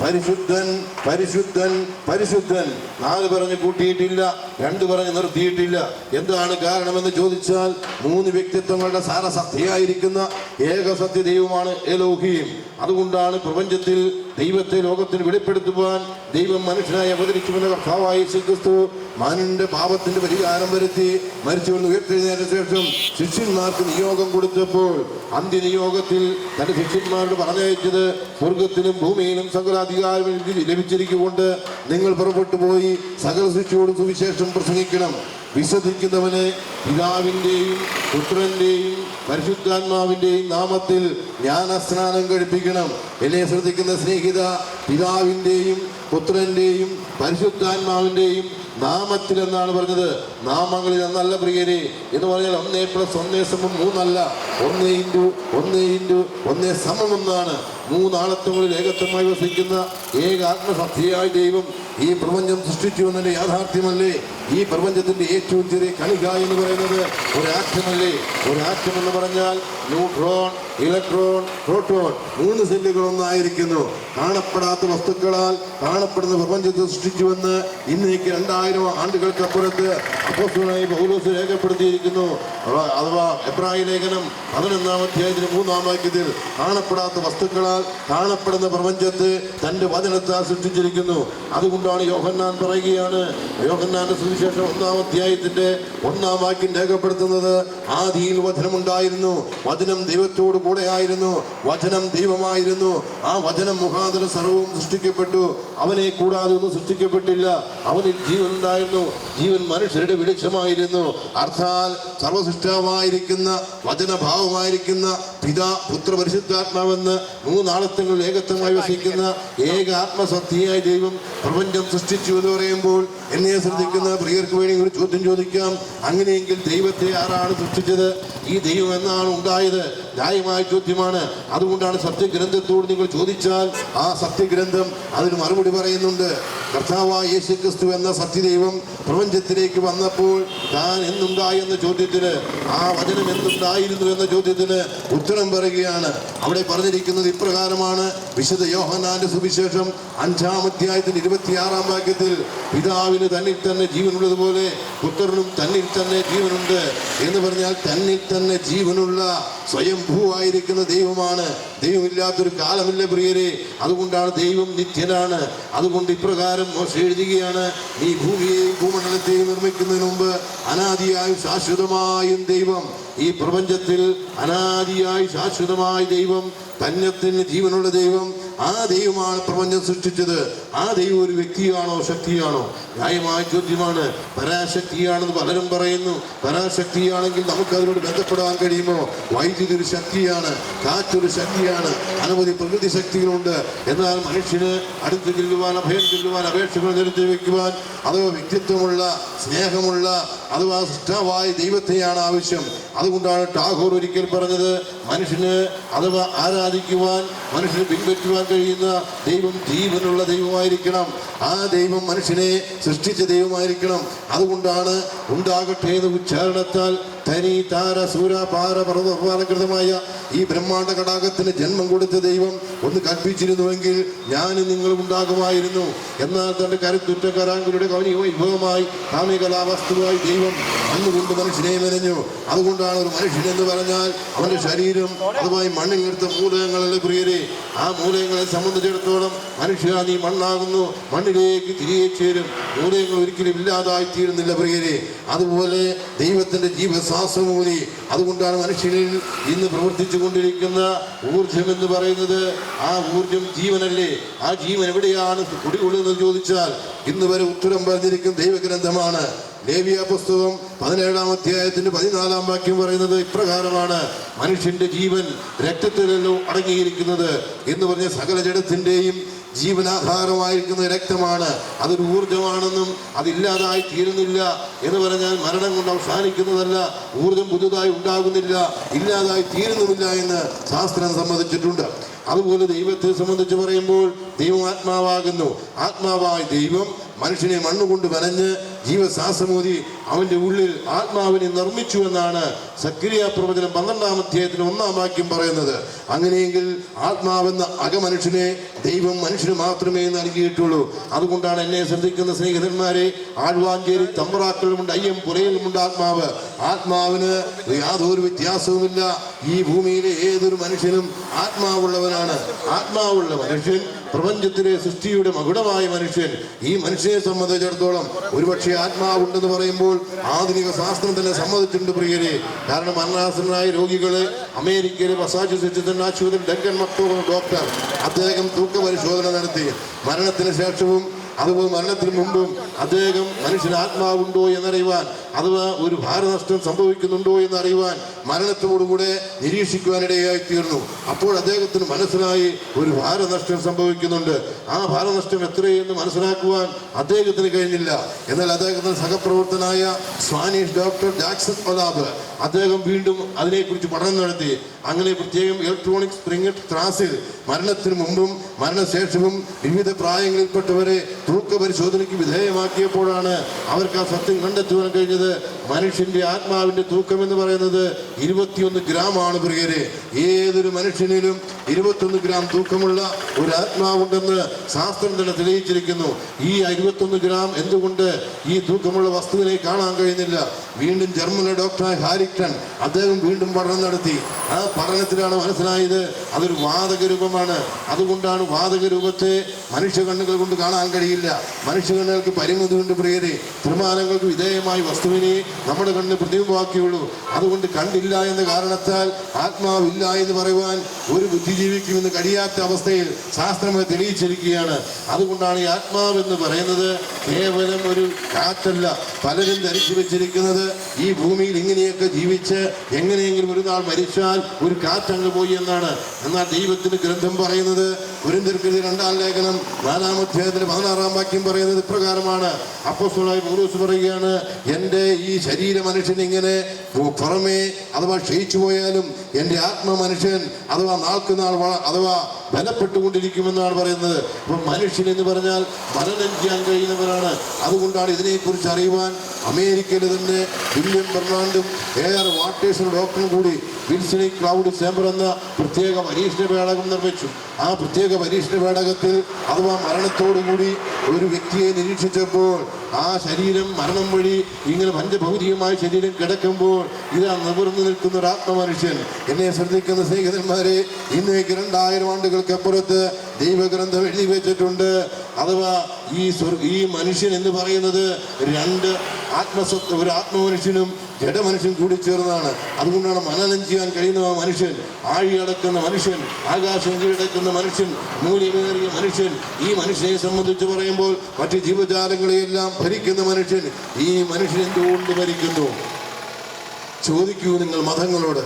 പരിശുദ്ധൻ പരിശുദ്ധൻ പരിശുദ്ധൻ. 4 പറഞ്ഞ് കൂട്ടിയിട്ടില്ല, 2 പറഞ്ഞ് നിർത്തിയിട്ടില്ല. എന്താണ് കാരണമെന്ന് ചോദിച്ചാൽ 3 വ്യക്തിത്വങ്ങളുടെ സാരസത്യയായിരിക്കുന്ന ഏകസത്യ ദൈവമാണ് എലോഹീം. അതുകൊണ്ടാണ് പ്രപഞ്ചത്തിൽ ദൈവത്തെ ലോകത്തിന് വെളിപ്പെടുത്തുവാൻ ദൈവം മനുഷ്യനായി അവതരിക്കുമെന്ന കർത്താവായ യേശു ക്രിസ്തു മാനിന്റെ പാപത്തിന്റെ പരിഹാരം വരുത്തി മരിച്ചുകൊണ്ട് ഉയർത്തെഴുന്നേറ്റ ശേഷം ശിഷ്യന്മാർക്ക് നിയോഗം കൊടുത്തപ്പോൾ അന്ത്യനിയോഗത്തിൽ തന്റെ ശിഷ്യന്മാരോട് പറഞ്ഞയച്ചത് സ്വർഗത്തിലും ഭൂമിയിലും സകലാധികാരം ലഭിച്ചിരിക്കൊണ്ട് നിങ്ങൾ പുറപ്പെട്ടു പോയി സകല സൃഷ്ടിയോടും സുവിശേഷം പ്രസംഗിക്കണം. വിശ്വസിക്കുന്നവനെ പിതാവിൻ്റെയും പുത്രൻ്റെയും പരിശുദ്ധാത്മാവിൻ്റെയും നാമത്തിൽ ജ്ഞാനസ്നാനം കഴിപ്പിക്കണം. എന്നെ ശ്രദ്ധിക്കുന്ന സ്നേഹിത, പിതാവിൻ്റെയും പുത്രൻ്റെയും പരിശുദ്ധാത്മാവിൻ്റെയും നാമത്തിൽ എന്നാണ് പറഞ്ഞത്. നാമങ്ങളിൽ എന്നല്ല പ്രിയരെ. എന്ന് പറഞ്ഞാൽ 1+1 3 1 3 ആളത്വങ്ങളിൽ ഏകത്വമായി വസിക്കുന്ന ഏക ആത്മസത്യയായ ദൈവം ഈ പ്രപഞ്ചം സൃഷ്ടിച്ചു എന്നതിന്റെ യാഥാർത്ഥ്യമല്ലേ? ഈ പ്രപഞ്ചത്തിന്റെ ഏറ്റവും ചെറിയ കണിക എന്ന് പറയുന്നത് ഒരു ആറ്റമല്ലേ? ഒരു ആറ്റം എന്ന് പറഞ്ഞാൽ ന്യൂട്രോൺ, ഇലക്ട്രോൺ, പ്രോട്ടോൺ 3 സെല്ലുകൾ ഒന്നായിരിക്കുന്നു. കാണപ്പെടാത്ത വസ്തുക്കളാൽ കാണപ്പെടുന്ന പ്രപഞ്ചത്തെ സൃഷ്ടിച്ചുവെന്ന് ഇന്നേക്ക് 2000 ആണ്ടുകൾക്കപ്പുറത്ത് അപ്പോസ്തലനായ പൗലോസ് രേഖപ്പെടുത്തിയിരിക്കുന്നു. അഥവാ എബ്രായ ലേഖനം 11-ാം അധ്യായത്തിന് 3-ാം വാക്യത്തിൽ കാണപ്പെടാത്ത വസ്തുക്കളാൽ കാണപ്പെടുന്ന പ്രപഞ്ചത്തെ തന്റെ വചനത്താൽ സൃഷ്ടിച്ചിരിക്കുന്നു. അതുകൊണ്ടാണ് യോഹന്നാൻ പറയുകയാണ്, യോഹന്നാന്റെ സുവിശേഷം 1-ാം അധ്യായത്തിന്റെ 1-ാം വാക്യം രേഖപ്പെടുത്തുന്നത്, ആദിയിൽ വചനമുണ്ടായിരുന്നു, വചനം ദൈവത്തോട് കൂടെ ആയിരുന്നു, വചനം ദൈവമായിരുന്നു, ആ വചനം മുഖാന്തരം സർവവും സൃഷ്ടിക്കപ്പെട്ടു, അവനെ കൂടാതെ ഒന്നും സൃഷ്ടിക്കപ്പെട്ടില്ല, അവനിൽ ജീവൻ ഉണ്ടായിരുന്നു, ജീവൻ മനുഷ്യരുടെ വെളിച്ചമായിരുന്നു. അർത്ഥാൽ സർവസൃഷ്ടാവായിരിക്കുന്ന വചനഭാവമായിരിക്കുന്ന പിതാ പുത്ര പരിശുദ്ധാത്മാവെന്ന് 3 ആളത്വങ്ങളിൽ ഏകത്വമായി വസിക്കുന്ന ഏക ആത്മസത്യയായ ദൈവം പ്രപഞ്ചം സൃഷ്ടിച്ചു എന്ന് പറയുമ്പോൾ എന്നെ ശ്രദ്ധിക്കുന്ന പ്രിയർക്ക് വേണ്ടി ഒരു ചോദ്യം ചോദിക്കാം. അങ്ങനെയെങ്കിൽ ദൈവത്തെ ആരാണ് സൃഷ്ടിച്ചത്? ഈ ദൈവം എന്നാണ് ഉണ്ടായത്? ന്യായമായ ചോദ്യമാണ്. അതുകൊണ്ടാണ് സത്യഗ്രന്ഥത്തോട് നിങ്ങൾ ചോദിച്ചാൽ ആ സത്യഗ്രന്ഥം അതിന് മറുപടി പറയുന്നുണ്ട്. കർത്താവായ യേശു ക്രിസ്തു എന്ന സത്യദൈവം പ്രപഞ്ചത്തിലേക്ക് വന്നപ്പോൾ താൻ എന്നുണ്ടായി എന്ന ചോദ്യത്തിന്, ആ വചനം എന്തുണ്ടായിരുന്നു എന്ന ചോദ്യത്തിന് ഉത്തരം പറയുകയാണ്. അവിടെ പറഞ്ഞിരിക്കുന്നത് ഇപ്രകാരമാണ്. വിശുദ്ധ യോഹന്നാന്റെ സുവിശേഷം 5-ാം അധ്യായത്തിന്റെ 26-ാം വാക്യത്തിൽ, പിതാവിന് തന്നിൽ തന്നെ ജീവനുള്ളതുപോലെ പുത്രനും തന്നിൽ തന്നെ ജീവനുണ്ട് എന്ന് പറഞ്ഞാൽ തന്നിൽ തന്നെ ജീവനുള്ള സ്വയംഭൂവായിരിക്കുന്ന ദൈവമാണ്. ദൈവമില്ലാത്തൊരു കാലമില്ല പ്രിയരെ. അതുകൊണ്ടാണ് ദൈവം നിത്യനാണ്. അതുകൊണ്ട് ഇപ്രകാരം മോശെ എഴുതുകയാണ്, നീ ഭൂമിയെയും ഭൂമണ്ഡലത്തെയും നിർമ്മിക്കുന്നതിന് മുമ്പ് അനാദിയായും ശാശ്വതമായും ദൈവം, ഈ പ്രപഞ്ചത്തിൽ അനാദിയായി ശാശ്വതമായ ദൈവം, തന്നത്തിന് ജീവനുള്ള ദൈവം, ആ ദൈവമാണ് പ്രപഞ്ചം സൃഷ്ടിച്ചത്. ആ ദൈവം ഒരു വ്യക്തിയാണോ ശക്തിയാണോ? ന്യായമായ ചോദ്യമാണ്. പരാശക്തിയാണെന്ന് പലരും പറയുന്നു. പരാശക്തിയാണെങ്കിൽ നമുക്കതിനോട് ബന്ധപ്പെടാൻ കഴിയുമോ? വൈദ്യുതി ഒരു ശക്തിയാണ്, കാറ്റൊരു ശക്തിയാണ്, അനവധി പ്രകൃതി ശക്തികളുണ്ട്. എന്നാൽ മനുഷ്യന് അടുത്ത് ചെല്ലുവാൻ, അഭയം ചെല്ലുവാൻ, അപേക്ഷകൾ നിരത്തി വയ്ക്കുവാൻ അഥവാ വ്യക്തിത്വമുള്ള, സ്നേഹമുള്ള, അഥവാ സൃഷ്ടാവായ ദൈവത്തെയാണ് ആവശ്യം. അതുകൊണ്ടാണ് ടാഗോർ ഒരിക്കൽ പറഞ്ഞത്, മനുഷ്യന് അഥവാ ആരാധിക്കുവാൻ, മനുഷ്യന് പിൻപറ്റുവാൻ കഴിയുന്ന ദൈവം ജീവനുള്ള ദൈവമായിരിക്കണം. ആ ദൈവം മനുഷ്യനെ സൃഷ്ടിച്ച ദൈവമായിരിക്കണം. അതുകൊണ്ടാണ് ഉണ്ടാകട്ടെ എന്ന ഉച്ചാരണത്താൽ തനി താര സൂര പാര പർവ്വതകൃതമായ ഈ ബ്രഹ്മാണ്ഡ കടാകത്തിന് ജന്മം കൊടുത്ത ദൈവം ഒന്ന് കൽപ്പിച്ചിരുന്നുവെങ്കിൽ ഞാനും നിങ്ങളും ഉണ്ടാകുമായിരുന്നു. എന്നാൽ തന്റെ കരുത്തുറ്റ കരാങ്കുരുടെ കൗനികമായി കാമികലാവസ്തുവായി ദൈവം മണ്ണുകൊണ്ട് മനുഷ്യനെ മെനഞ്ഞു. അതുകൊണ്ടാണ് ഒരു മനുഷ്യൻ എന്ന് പറഞ്ഞാൽ അവന്റെ ശരീരം അതുമായി മണ്ണിൽ എടുത്ത മൂലകങ്ങളല്ലേ പ്രിയരെ. ആ മൂലകങ്ങളെ സംബന്ധിച്ചിടത്തോളം മനുഷ്യ നീ മണ്ണാകുന്നു, മണ്ണിലേക്ക് തിരികെ ചേരും. മൂലകങ്ങൾ ഒരിക്കലും ഇല്ലാതായി തീരുന്നില്ല പ്രിയരെ. അതുപോലെ ദൈവത്തിന്റെ ജീവശ്വാസമൂലി. അതുകൊണ്ടാണ് മനുഷ്യനിൽ ഇന്ന് പ്രവർത്തിച്ചു കൊണ്ടിരിക്കുന്ന ഊർജം എന്ന് പറയുന്നത്. ആ ഊർജം ജീവനല്ലേ? ആ ജീവൻ എവിടെയാണ് കുടികൊള്ളുന്നത് ചോദിച്ചാൽ ഇന്ന് വരെ ഉത്തരം പറഞ്ഞിരിക്കുന്ന ദൈവഗ്രന്ഥമാണ്. ലേവ്യ പുസ്തകം 17-ാം അധ്യായത്തിന്റെ 14-ാം വാക്യം പറയുന്നത് ഇപ്രകാരമാണ്, മനുഷ്യന്റെ ജീവൻ രക്തത്തിലല്ലോ അടങ്ങിയിരിക്കുന്നത് എന്ന് പറഞ്ഞ സകല ജഡത്തിന്റെയും ജീവനാധാരമായിരിക്കുന്ന രക്തമാണ്. അതൊരു ഊർജമാണെന്നും അതില്ലാതായി തീരുന്നില്ല എന്ന് പറഞ്ഞാൽ മരണം കൊണ്ട് അവസാനിക്കുന്നതല്ല, ഊർജം പുതുതായി ഉണ്ടാകുന്നില്ല, ഇല്ലാതായി തീരുന്നുമില്ല എന്ന് ശാസ്ത്രം സമ്മതിച്ചിട്ടുണ്ട്. അതുപോലെ ദൈവത്തെ സംബന്ധിച്ച് പറയുമ്പോൾ ദൈവം ആത്മാവാകുന്നു. ആത്മാവായ ദൈവം മനുഷ്യനെ മണ്ണുകൊണ്ട് വനഞ്ഞ് ജീവശ്വാസമൂതി അവന്റെ ഉള്ളിൽ ആത്മാവിനെ നിർമ്മിച്ചു എന്നാണ് സക്രിയ പ്രവചനം 12-ാം അധ്യായത്തിന് 1-ാം വാക്യം പറയുന്നത്. അങ്ങനെയെങ്കിൽ ആത്മാവെന്ന അകമനുഷ്യനെ ദൈവം മനുഷ്യന് മാത്രമേ നൽകിയിട്ടുള്ളൂ. അതുകൊണ്ടാണ് എന്നെ ശ്രദ്ധിക്കുന്ന സ്നേഹിതന്മാരെ, ആഴ്വാഞ്ചേരി തമ്പ്രാക്കളുമുണ്ട്, അയ്യം പുരയിലുമുണ്ട് ആത്മാവ്. ആത്മാവിന് യാതൊരു വ്യത്യാസവുമില്ല. ഈ ഭൂമിയിലെ ഏതൊരു മനുഷ്യനും ആത്മാവുള്ളവനാണ്. ആത്മാവുള്ള മനുഷ്യൻ പ്രപഞ്ചത്തിലെ സൃഷ്ടിയുടെ മകുടമായ മനുഷ്യൻ. ഈ മനുഷ്യനെ സംബന്ധിച്ചിടത്തോളം ഒരുപക്ഷെ ആത്മാവുണ്ടെന്ന് പറയുമ്പോൾ ആധുനിക ശാസ്ത്രം തന്നെ സമ്മതിച്ചിട്ടുണ്ട് പ്രിയരെ. കാരണം മരണാസന്നരായ രോഗികളെ അമേരിക്കയിലെ മസാച്യുസെറ്റ്സ് ആശുപത്രി ഡങ്കൻ മക്ടോവൽ ഡോക്ടർ അദ്ദേഹം തൂക്ക പരിശോധന നടത്തി. മരണത്തിന് ശേഷവും അതുപോലെ മരണത്തിന് മുമ്പും അദ്ദേഹം മനുഷ്യന് ആത്മാവുണ്ടോ എന്നറിയുവാൻ, അഥവാ ഒരു ഭാരനഷ്ടം സംഭവിക്കുന്നുണ്ടോ എന്നറിയുവാൻ മരണത്തോടുകൂടെ നിരീക്ഷിക്കുവാനിടയായി തീർന്നു. അപ്പോൾ അദ്ദേഹത്തിന് മനസ്സിലായി ഒരു ഭാരനഷ്ടം സംഭവിക്കുന്നുണ്ട്. ആ ഭാരനഷ്ടം എത്രയെന്ന് മനസ്സിലാക്കുവാൻ അദ്ദേഹത്തിന് കഴിഞ്ഞില്ല. എന്നാൽ അദ്ദേഹത്തിന് സഹപ്രവർത്തനായ സ്പാനിഷ് ഡോക്ടർ ജാക്സൺ ഒലാബ് അദ്ദേഹം വീണ്ടും അതിനെക്കുറിച്ച് പഠനം നടത്തി. അങ്ങനെ പ്രത്യേകം ഇലക്ട്രോണിക് സ്പ്രിംഗ് ത്രാസിൽ മരണത്തിന് മുമ്പും മരണശേഷവും വിവിധ പ്രായങ്ങളിൽപ്പെട്ടവരെ തൂക്ക പരിശോധനയ്ക്ക് വിധേയമാക്കിയപ്പോഴാണ് അവർക്ക് ആ സത്യം കണ്ടെത്തുവാൻ കഴിഞ്ഞത്. മനുഷ്യന്റെ ആത്മാവിന്റെ തൂക്കം എന്ന് പറയുന്നത് 21 ഗ്രാമാണ് പ്രിയരെ. ഏതൊരു മനുഷ്യനിലും 21 ഗ്രാം തൂക്കമുള്ള ഒരു ആത്മാവുണ്ടെന്ന് ശാസ്ത്രം തന്നെ തെളിയിച്ചിരിക്കുന്നു. ഈ 21 ഗ്രാം എന്തുകൊണ്ട് ഈ തൂക്കമുള്ള വസ്തുവിനെ കാണാൻ കഴിയുന്നില്ല? വീണ്ടും ജർമ്മനിലെ ഡോക്ടർ ഹാരിക്ടൺ അദ്ദേഹം വീണ്ടും പഠനം നടത്തി. ആ പഠനത്തിലാണ് മനസ്സിലായത് അതൊരു വാതക രൂപമാണ്. അതുകൊണ്ടാണ് വാതക രൂപത്തെ മനുഷ്യ കണ്ണുകൾ കൊണ്ട് കാണാൻ കഴിയില്ല. മനുഷ്യ കണ്ണുകൾക്ക് പരിമിതിയുണ്ട് പ്രിയരെ. ത്രിമാനങ്ങൾക്ക് വിധേയമായി വസ്തുവിനെ നമ്മുടെ കണ്ണ് പ്രതിബിംബമാക്കിയുള്ളൂ. അതുകൊണ്ട് കണ്ടില്ല എന്ന കാരണത്താൽ ആത്മാവില്ല എന്ന് പറയുവാൻ ഒരു ബുദ്ധിജീവിക്കും ഇന്ന് കഴിയാത്ത അവസ്ഥയിൽ ശാസ്ത്രം തെളിയിച്ചിരിക്കുകയാണ്. അതുകൊണ്ടാണ് ഈ ആത്മാവെന്ന് പറയുന്നത് കേവലം ഒരു കാറ്റല്ല. പലരും ധരിച്ചു വെച്ചിരിക്കുന്നത് ഈ ഭൂമിയിൽ ഇങ്ങനെയൊക്കെ ജീവിച്ച് എങ്ങനെയെങ്കിലും ഒരു നാൾ മരിച്ചാൽ ഒരു കാറ്റങ്ങ് പോയി എന്നാണ്. എന്നാൽ ദൈവത്തിന് ഗ്രന്ഥം പറയുന്നത്, കൊരിന്ത്യർക്കെഴുതിയ 2-ാം ലേഖനം 4-ാം അധ്യായത്തിന്റെ 16-ാം വാക്യം പറയുന്നത് ഇപ്രകാരമാണ്. അപ്പോസ്തലനായ പൗലോസ് പറയുകയാണ്, എൻ്റെ ഈ ശരീര മനുഷ്യൻ ഇങ്ങനെ പുറമേ അഥവാ ക്ഷയിച്ചു പോയാലും എൻ്റെ ആത്മ മനുഷ്യൻ അഥവാ നാൾക്കുനാൾ അഥവാ ബലപ്പെട്ടുകൊണ്ടിരിക്കുമെന്നാണ് പറയുന്നത്. അപ്പം മനുഷ്യൻ എന്ന് പറഞ്ഞാൽ മരണം ചെയ്യാൻ കഴിയുന്നവരാണ്. അതുകൊണ്ടാണ് ഇതിനെക്കുറിച്ച് അറിയുവാൻ അമേരിക്കയിലെ തന്നെ വില്യം ബെർണാണ്ടും എയർ വാട്ടേഴ്സ് ഡോക്ടറും കൂടി വിൽസണി ക്ലൗഡ് ചേംബർ എന്ന പ്രത്യേക പരീക്ഷണ പേടകം നിർമ്മിച്ചു. ആ പ്രത്യേക പരീക്ഷണ പേടകത്തിൽ അഥവാ മരണത്തോടുകൂടി ഒരു വ്യക്തിയെ നിരീക്ഷിച്ചപ്പോൾ ആ ശരീരം മരണം വഴി ഇങ്ങനെ പഞ്ചഭൗതികമായ ശരീരം കിടക്കുമ്പോൾ ഇതാ നിവർന്നു നിൽക്കുന്ന ഒരു ആത്മമനുഷ്യൻ. എന്നെ ശ്രദ്ധിക്കുന്ന സ്നേഹിതന്മാരെ, ഇന്നേക്ക് 2000 ആണ്ടുകൾക്കപ്പുറത്ത് ദൈവഗ്രന്ഥം എഴുതി വെച്ചിട്ടുണ്ട്. അഥവാ ഈ മനുഷ്യൻ എന്ന് പറയുന്നത് രണ്ട് ആത്മസത്ത, ഒരു ആത്മമനുഷ്യനും ജഡമനുഷ്യൻ കൂടി ചേർന്നാണ്. അതുകൊണ്ടാണ് മനനം ചെയ്യാൻ കഴിയുന്ന ആ മനുഷ്യൻ, ആഴിയടക്കുന്ന മനുഷ്യൻ, ആകാശം കീഴടക്കുന്ന മനുഷ്യൻ, മൂല്യമേറിയ മനുഷ്യൻ. ഈ മനുഷ്യനെ സംബന്ധിച്ച് പറയുമ്പോൾ മറ്റ് ജീവജാലങ്ങളെയെല്ലാം ഭരിക്കുന്ന മനുഷ്യൻ. ഈ മനുഷ്യൻ എന്തുകൊണ്ട് ഭരിക്കുന്നു? ചോദിക്കൂ നിങ്ങൾ മതങ്ങളോട്.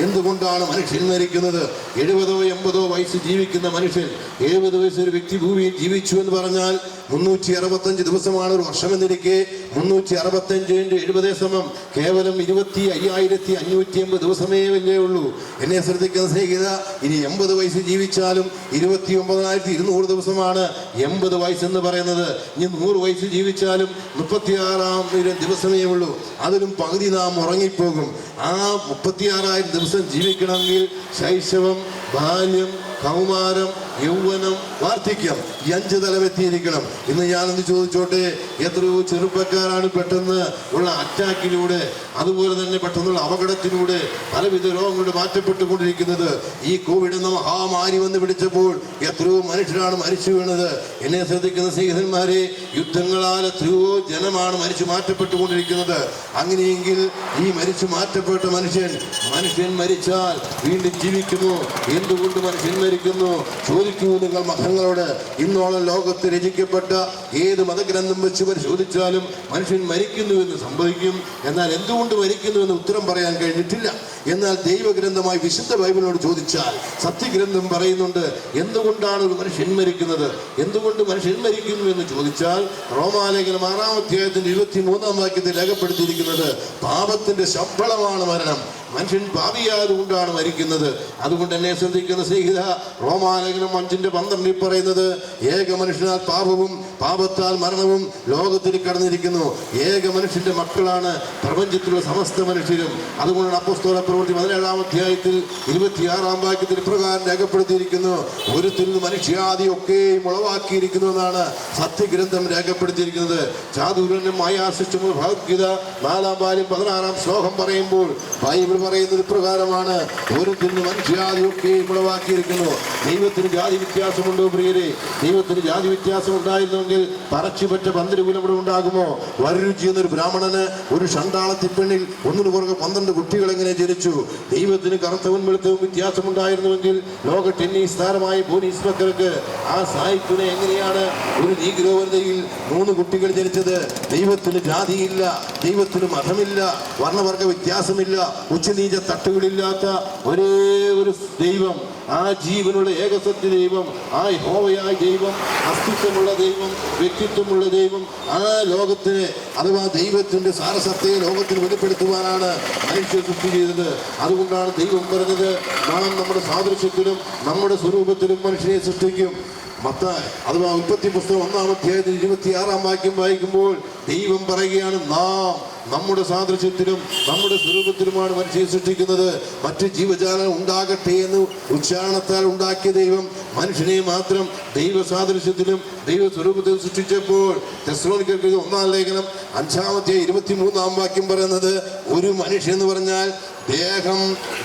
എന്തുകൊണ്ടാണ് മനുഷ്യൻ മരിക്കുന്നത്? 70 80 വയസ്സ് ജീവിക്കുന്ന മനുഷ്യൻ, 70 വയസ്സ് ഒരു വ്യക്തി ഭൂമിയിൽ ജീവിച്ചു എന്ന് പറഞ്ഞാൽ 365 ദിവസമാണ് ഒരു വർഷം എന്നിരിക്കെ 365 × 70 സമം കേവലം 25,550 ദിവസമേ വല്ലേ ഉള്ളൂ. എന്നെ ശ്രദ്ധിക്കുന്ന സ്നേഹിത, ഇനി 80 വയസ്സ് ജീവിച്ചാലും 29,200 ദിവസമാണ് 80 വയസ്സെന്ന് പറയുന്നത്. ഇനി 100 വയസ്സ് ജീവിച്ചാലും 36,000 ദിവസമേ ഉള്ളൂ. അതിലും പകുതി നാം ഉറങ്ങിപ്പോകും. ആ 36,000 ദിവസം ജീവിക്കണമെങ്കിൽ ശൈശവം, ബാല്യം, കൗമാരം, യൗവനം, വാർദ്ധക്യം, ഈ 5 തലം എത്തിയിരിക്കണം. ഇന്ന് ഞാനൊന്ന് ചോദിച്ചോട്ടെ, എത്രയോ ചെറുപ്പക്കാരാണ് പെട്ടെന്ന് ഉള്ള അറ്റാക്കിലൂടെ, അതുപോലെ തന്നെ പെട്ടെന്നുള്ള അപകടത്തിലൂടെ പലവിധ രോഗങ്ങളുടെ മാറ്റപ്പെട്ടുകൊണ്ടിരിക്കുന്നത്. ഈ കോവിഡ് എന്ന മഹാമാരി വന്ന് പിടിച്ചപ്പോൾ എത്രയോ മനുഷ്യരാണ് മരിച്ചു വീണത്. എന്നെ ശ്രദ്ധിക്കുന്ന സ്നേഹിതന്മാരെ, യുദ്ധങ്ങളാൽ എത്രയോ ജനമാണ് മരിച്ചു മാറ്റപ്പെട്ടുകൊണ്ടിരിക്കുന്നത്. അങ്ങനെയെങ്കിൽ ഈ മരിച്ചു മാറ്റപ്പെട്ട മനുഷ്യൻ മരിച്ചാൽ വീണ്ടും ജീവിക്കുമോ? എന്തുകൊണ്ട് മനുഷ്യൻ മരിക്കുന്നു? ചോദിക്കൂ നിങ്ങൾ മതങ്ങളോട്. ഇന്നോളം ലോകത്ത് രചിക്കപ്പെട്ട ഏത് മതഗ്രന്ഥം വെച്ച് പരിശോധിച്ചാലും മനുഷ്യൻ മരിക്കുന്നു എന്ന് സംഭവിക്കും. എന്നാൽ എന്തുകൊണ്ട് മരിക്കുന്നു എന്ന് ഉത്തരം പറയാൻ കഴിഞ്ഞിട്ടില്ല. എന്നാൽ ദൈവഗ്രന്ഥമായി വിശുദ്ധ ബൈബിളിനോട് ചോദിച്ചാൽ സത്യഗ്രന്ഥം പറയുന്നുണ്ട് എന്തുകൊണ്ടാണ് ഒരു മനുഷ്യൻ മരിക്കുന്നത്, എന്തുകൊണ്ട് മനുഷ്യൻ മരിക്കുന്നു എന്ന് ചോദിച്ചാൽ റോമാലേഖനം 6-ാം അധ്യായത്തിന്റെ 23-ാം വാക്യത്തിൽ രേഖപ്പെടുത്തിയിരിക്കുന്നത് പാപത്തിന്റെ ശമ്പളമാണ് മരണം. മനുഷ്യൻ പാപിയായതുകൊണ്ടാണ് മരിക്കുന്നത്. അതുകൊണ്ട് എന്നെ ശ്രദ്ധിക്കുന്ന സ്നേഹിത, റോമാലേഖനം 5:12 പറയുന്നത് ഏക മനുഷ്യനാൽ പാപവും പാപത്താൽ മരണവും ലോകത്തിൽ കടന്നിരിക്കുന്നു. ഏക മനുഷ്യന്റെ മക്കളാണ് പ്രപഞ്ചത്തിലുള്ള സമസ്ത മനുഷ്യരും. അതുകൊണ്ടാണ് അപ്പോസ്തല പ്രവൃത്തി 17-ാം അധ്യായത്തിൽ 26-ാം വാക്യത്തിൽ പ്രകാരം രേഖപ്പെടുത്തിയിരിക്കുന്നു, ഒരുത്തിൽ നിന്ന് മനുഷ്യാദി ഒക്കെയും ഉളവാക്കിയിരിക്കുന്നു എന്നാണ് സത്യഗ്രന്ഥം രേഖപ്പെടുത്തിയിരിക്കുന്നത്. ചാതുര്യനും മായാശിഷ്ടവും ഭഗവത്ഗീത 4-ാം വാല്യം 16-ാം ശ്ലോകം പറയുമ്പോൾ ബൈബിൾ പറയുന്നത് പ്രകാരമാണ്, ഒരുത്തിൽ നിന്ന് മനുഷ്യാദി ഒക്കെയും ഉളവാക്കിയിരിക്കുന്നു. ദൈവത്തിന് ജാതി വ്യത്യാസമുണ്ടോ പ്രിയരെ? ദൈവത്തിന് ജാതി വ്യത്യാസം ഉണ്ടായിരുന്നെങ്കിൽ പറച്ചുപറ്റ പന്തിരുകുലം ഇവിടെ ഉണ്ടാകുമോ? വരരുചി എന്നൊരു ബ്രാഹ്മണന് ഒരു ഷണ്ടാളത്തി പെണ്ണിൽ ഒന്നിനു പുറകെ 12 കുട്ടികൾ എങ്ങനെ ജനിച്ചു? ദൈവത്തിന് കറുത്തവും വെളുത്തവും വ്യത്യാസമുണ്ടായിരുന്നുവെങ്കിൽ ലോക ടെന്നീസ് താരമായ ബോണീസ് ബക്കർക്ക് ആ സായിപ്പിനെ എങ്ങനെയാണ് ഒരു നീഗ്രോ വനിതയിൽ 3 കുട്ടികൾ ജനിച്ചത്? ദൈവത്തിന് ജാതിയില്ല, ദൈവത്തിന് മതമില്ല, വർണ്ണവർഗ വ്യത്യാസമില്ല, ഉച്ചനീച തട്ടുകളില്ലാത്ത ഒരേ ഒരു ദൈവം, ആ ജീവനുള്ള ഏകസത്യ ദൈവം, ആ യഹോവയായ ദൈവം, അസ്തിത്വമുള്ള ദൈവം, വ്യക്തിത്വമുള്ള ദൈവം, ആ ലോകത്തിന് അഥവാ ദൈവത്തിന്റെ സാരസത്തയെ ലോകത്തിന് വെളിപ്പെടുത്തുവാനാണ് മനുഷ്യ സൃഷ്ടി ചെയ്തത്. അതുകൊണ്ടാണ് ദൈവം പറഞ്ഞത്, നാം നമ്മുടെ സാദൃശ്യത്തിലും നമ്മുടെ സ്വരൂപത്തിലും മനുഷ്യനെ സൃഷ്ടിക്കും. അഥവാ ഉൽപ്പത്തി പുസ്തകം 1-ാം അധ്യായത്തിൽ 26-ാം വാക്യം വായിക്കുമ്പോൾ ദൈവം പറയുകയാണ്, നാം നമ്മുടെ സാദൃശ്യത്തിലും നമ്മുടെ സ്വരൂപത്തിലുമാണ് മനുഷ്യനെ സൃഷ്ടിക്കുന്നത്. മറ്റ് ജീവജാലം ഉണ്ടാകട്ടെ എന്ന് ഉച്ചാരണത്താൽ ഉണ്ടാക്കിയ ദൈവം മനുഷ്യനെ മാത്രം ദൈവ സാദൃശ്യത്തിലും ദൈവ സ്വരൂപത്തിലും സൃഷ്ടിച്ചപ്പോൾ തെസ്സലോനിക്കർക്ക് 1-ാം ലേഖനം 5-ാം അധ്യായം 23-ാം വാക്യം പറയുന്നത്, ഒരു മനുഷ്യൻ എന്ന് പറഞ്ഞാൽ ദേഹം,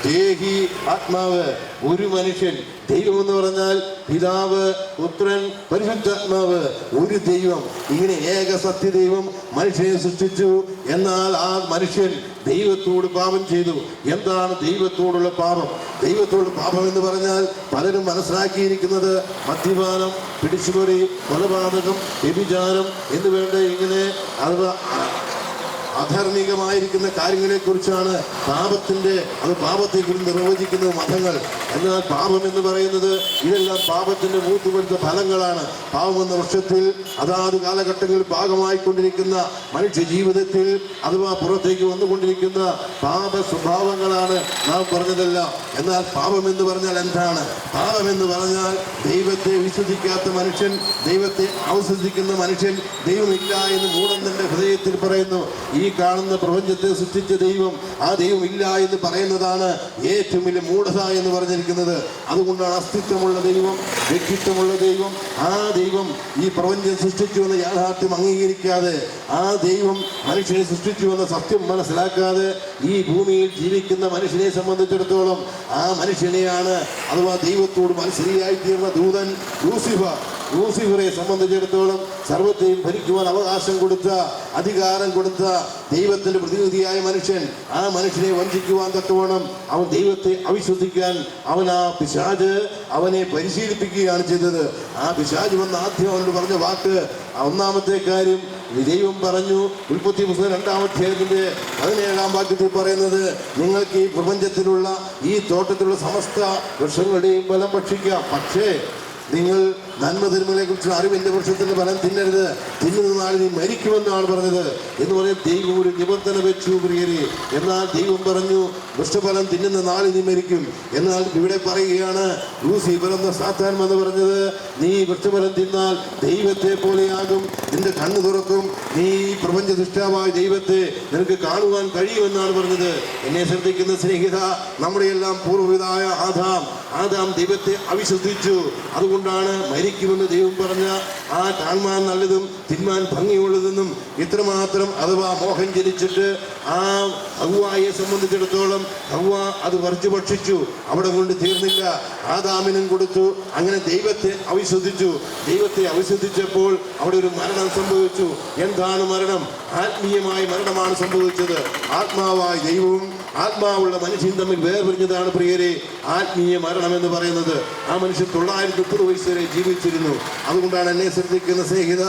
ദേഹി, ആത്മാവ്. ഒരു മനുഷ്യൻ. ദൈവം എന്ന് പറഞ്ഞാൽ പിതാവ്, പുത്രൻ, പരിശുദ്ധാത്മാവ്. ഒരു ദൈവം. ഇങ്ങനെ ഏക സത്യദൈവം മനുഷ്യനെ സൃഷ്ടിച്ചു. എന്നാൽ ആ മനുഷ്യൻ ദൈവത്തോട് പാപം ചെയ്തു. എന്താണ് ദൈവത്തോടുള്ള പാപം? ദൈവത്തോടുള്ള പാപം എന്ന് പറഞ്ഞാൽ പലരും മനസ്സിലാക്കിയിരിക്കുന്നത് മദ്യപാനം, പിടിച്ചുപറി, കൊലപാതകം, വ്യഭിചാരം എന്ന് വേണ്ട ഇങ്ങനെ അധാർമികമായിരിക്കുന്ന കാര്യങ്ങളെ കുറിച്ചാണ് പാപത്തെക്കുറിച്ച് നിർവചിക്കുന്ന മതങ്ങൾ. എന്നാൽ പാപം എന്ന് പറയുന്നത് ഇതെല്ലാം പാപത്തിന്റെ മൂത്തുകൊടുത്ത ഫലങ്ങളാണ്. പാപം എന്ന വൃക്ഷത്തിൽ അതാത് കാലഘട്ടങ്ങളിൽ ഭാഗമായിക്കൊണ്ടിരിക്കുന്ന മനുഷ്യ ജീവിതത്തിൽ അഥവാ പുറത്തേക്ക് വന്നുകൊണ്ടിരിക്കുന്ന പാപ സ്വഭാവങ്ങളാണ് നാം പറഞ്ഞതല്ല. എന്നാൽ പാപം എന്ന് പറഞ്ഞാൽ എന്താണ്? പാപം എന്ന് പറഞ്ഞാൽ ദൈവത്തെ വിശ്വസിക്കാത്ത മനുഷ്യൻ, ദൈവത്തെ അവിശ്വസിക്കുന്ന മനുഷ്യൻ, ദൈവമില്ല എന്ന് മൂഢന്റെ ഹൃദയത്തിൽ പറയുന്നു. ഈ കാണുന്ന പ്രപഞ്ചത്തെ സൃഷ്ടിച്ച ദൈവം, ആ ദൈവം ഇല്ല എന്ന് പറയുന്നതാണ് ഏറ്റവും വലിയ മൂഢത എന്ന് പറഞ്ഞിരിക്കുന്നത്. അതുകൊണ്ടാണ് അസ്തിത്വമുള്ള ദൈവം, വ്യക്തിത്വമുള്ള ദൈവം, ആ ദൈവം ഈ പ്രപഞ്ചം സൃഷ്ടിച്ചു എന്ന യാഥാർത്ഥ്യം അംഗീകരിക്കാതെ, ആ ദൈവം മനുഷ്യനെ സൃഷ്ടിച്ചു എന്ന സത്യം മനസ്സിലാക്കാതെ ഈ ഭൂമിയിൽ ജീവിക്കുന്ന മനുഷ്യനെ സംബന്ധിച്ചിടത്തോളം ആ മനുഷ്യനെയാണ് അഥവാ ദൈവത്തോട് മത്സരിയായി തീർന്ന ദൂതൻ ലൂസിഫറെ സംബന്ധിച്ചിടത്തോളം സർവത്തെയും ഭരിക്കുവാൻ അവകാശം കൊടുത്ത, അധികാരം കൊടുത്ത ദൈവത്തിന്റെ പ്രതിനിധിയായ മനുഷ്യൻ, ആ മനുഷ്യനെ വഞ്ചിക്കുവാൻ തക്കവണ്ണം അവൻ ദൈവത്തെ അവിശ്വസിക്കാൻ ആ പിശാച് അവനെ പരിശീലിപ്പിക്കുകയാണ് ചെയ്തത്. ആ പിശാച് വന്ന ആദ്യം അവനോട് പറഞ്ഞ വാക്ക്, ഒന്നാമത്തെ കാര്യം ദൈവം പറഞ്ഞു, ഉൽപ്പത്തി പുസ്തകം 2-ാം അധ്യായത്തിന്റെ 17-ാം വാക്യത്തിൽ പറയുന്നത്, നിങ്ങൾക്ക് ഈ പ്രപഞ്ചത്തിലുള്ള ഈ തോട്ടത്തിലുള്ള സമസ്ത വൃക്ഷങ്ങളുടെയും ഫലം ഭക്ഷിക്കാം, പക്ഷേ നിങ്ങൾ നന്മ തിന്മകളെ കുറിച്ചുള്ള അറിവിന്റെ വൃക്ഷത്തിന്റെ ഫലം തിന്നരുത്, തിന്നുന്ന നാൾ നീ മരിക്കുമെന്നാണ് പറഞ്ഞത് എന്ന് പറയും. ദൈവം ഒരു നിബന്ധന വെച്ചു പ്രിയരെ. എന്നാൽ ദൈവം പറഞ്ഞു, വൃക്ഷഫലം തിന്നുന്ന നാൾ നീ മരിക്കും. എന്നാൽ ഇവിടെ പറയുകയാണ്, ലൂസിഫർ എന്ന സാത്താൻ എന്ന് പറഞ്ഞത്, നീ വൃക്ഷഫലം തിന്നാൽ ദൈവത്തെ പോലെയാകും, നിന്റെ കണ്ണു തുറക്കും, നീ പ്രപഞ്ച സൃഷ്ടാവായ ദൈവത്തെ നിനക്ക് കാണുവാൻ കഴിയുമെന്നാണ് പറഞ്ഞത്. എന്നെ ശ്രദ്ധിക്കുന്ന സ്നേഹിത, നമ്മുടെ എല്ലാം പൂർവ്വപിതാവായ ആദാം ദൈവത്തെ അവിശ്വസിച്ചു. അതുകൊണ്ടാണ് മരിക്കുമെന്ന് ദൈവം പറഞ്ഞ ആ കാണുവാൻ നല്ലതും തിന്മാൻ ഭംഗിയുള്ളതെന്നും ഇത്രമാത്രം അഥവാ മോഹം ജനിച്ചിട്ട് ആ ഹവ്വായെ സംബന്ധിച്ചിടത്തോളം ഹവ്വ അത് വർജ്ജു ഭക്ഷിച്ചു. അവിടെ കൊണ്ട് തീർന്നില്ല, ആദാമിനും കൊടുത്തു. അങ്ങനെ ദൈവത്തെ അവിശ്വസിച്ചു. ദൈവത്തെ അവിശ്വസിച്ചപ്പോൾ അവിടെ ഒരു മരണം സംഭവിച്ചു. എന്താണ് മരണം? ആത്മീയമായ മരണമാണ് സംഭവിച്ചത്. ആത്മാവായ ദൈവവും ആത്മാവുള്ള മനുഷ്യൻ തമ്മിൽ വേർപിരിഞ്ഞതാണ് പ്രിയരെ. ആത്മീയ മരണം എന്ന് പറയുന്നത്. ആ മനുഷ്യൻ 930 വയസ്സ് വരെ ജീവിച്ചിരുന്നു. അതുകൊണ്ടാണ് എന്നെ ശ്രദ്ധിക്കുന്ന സ്നേഹിത,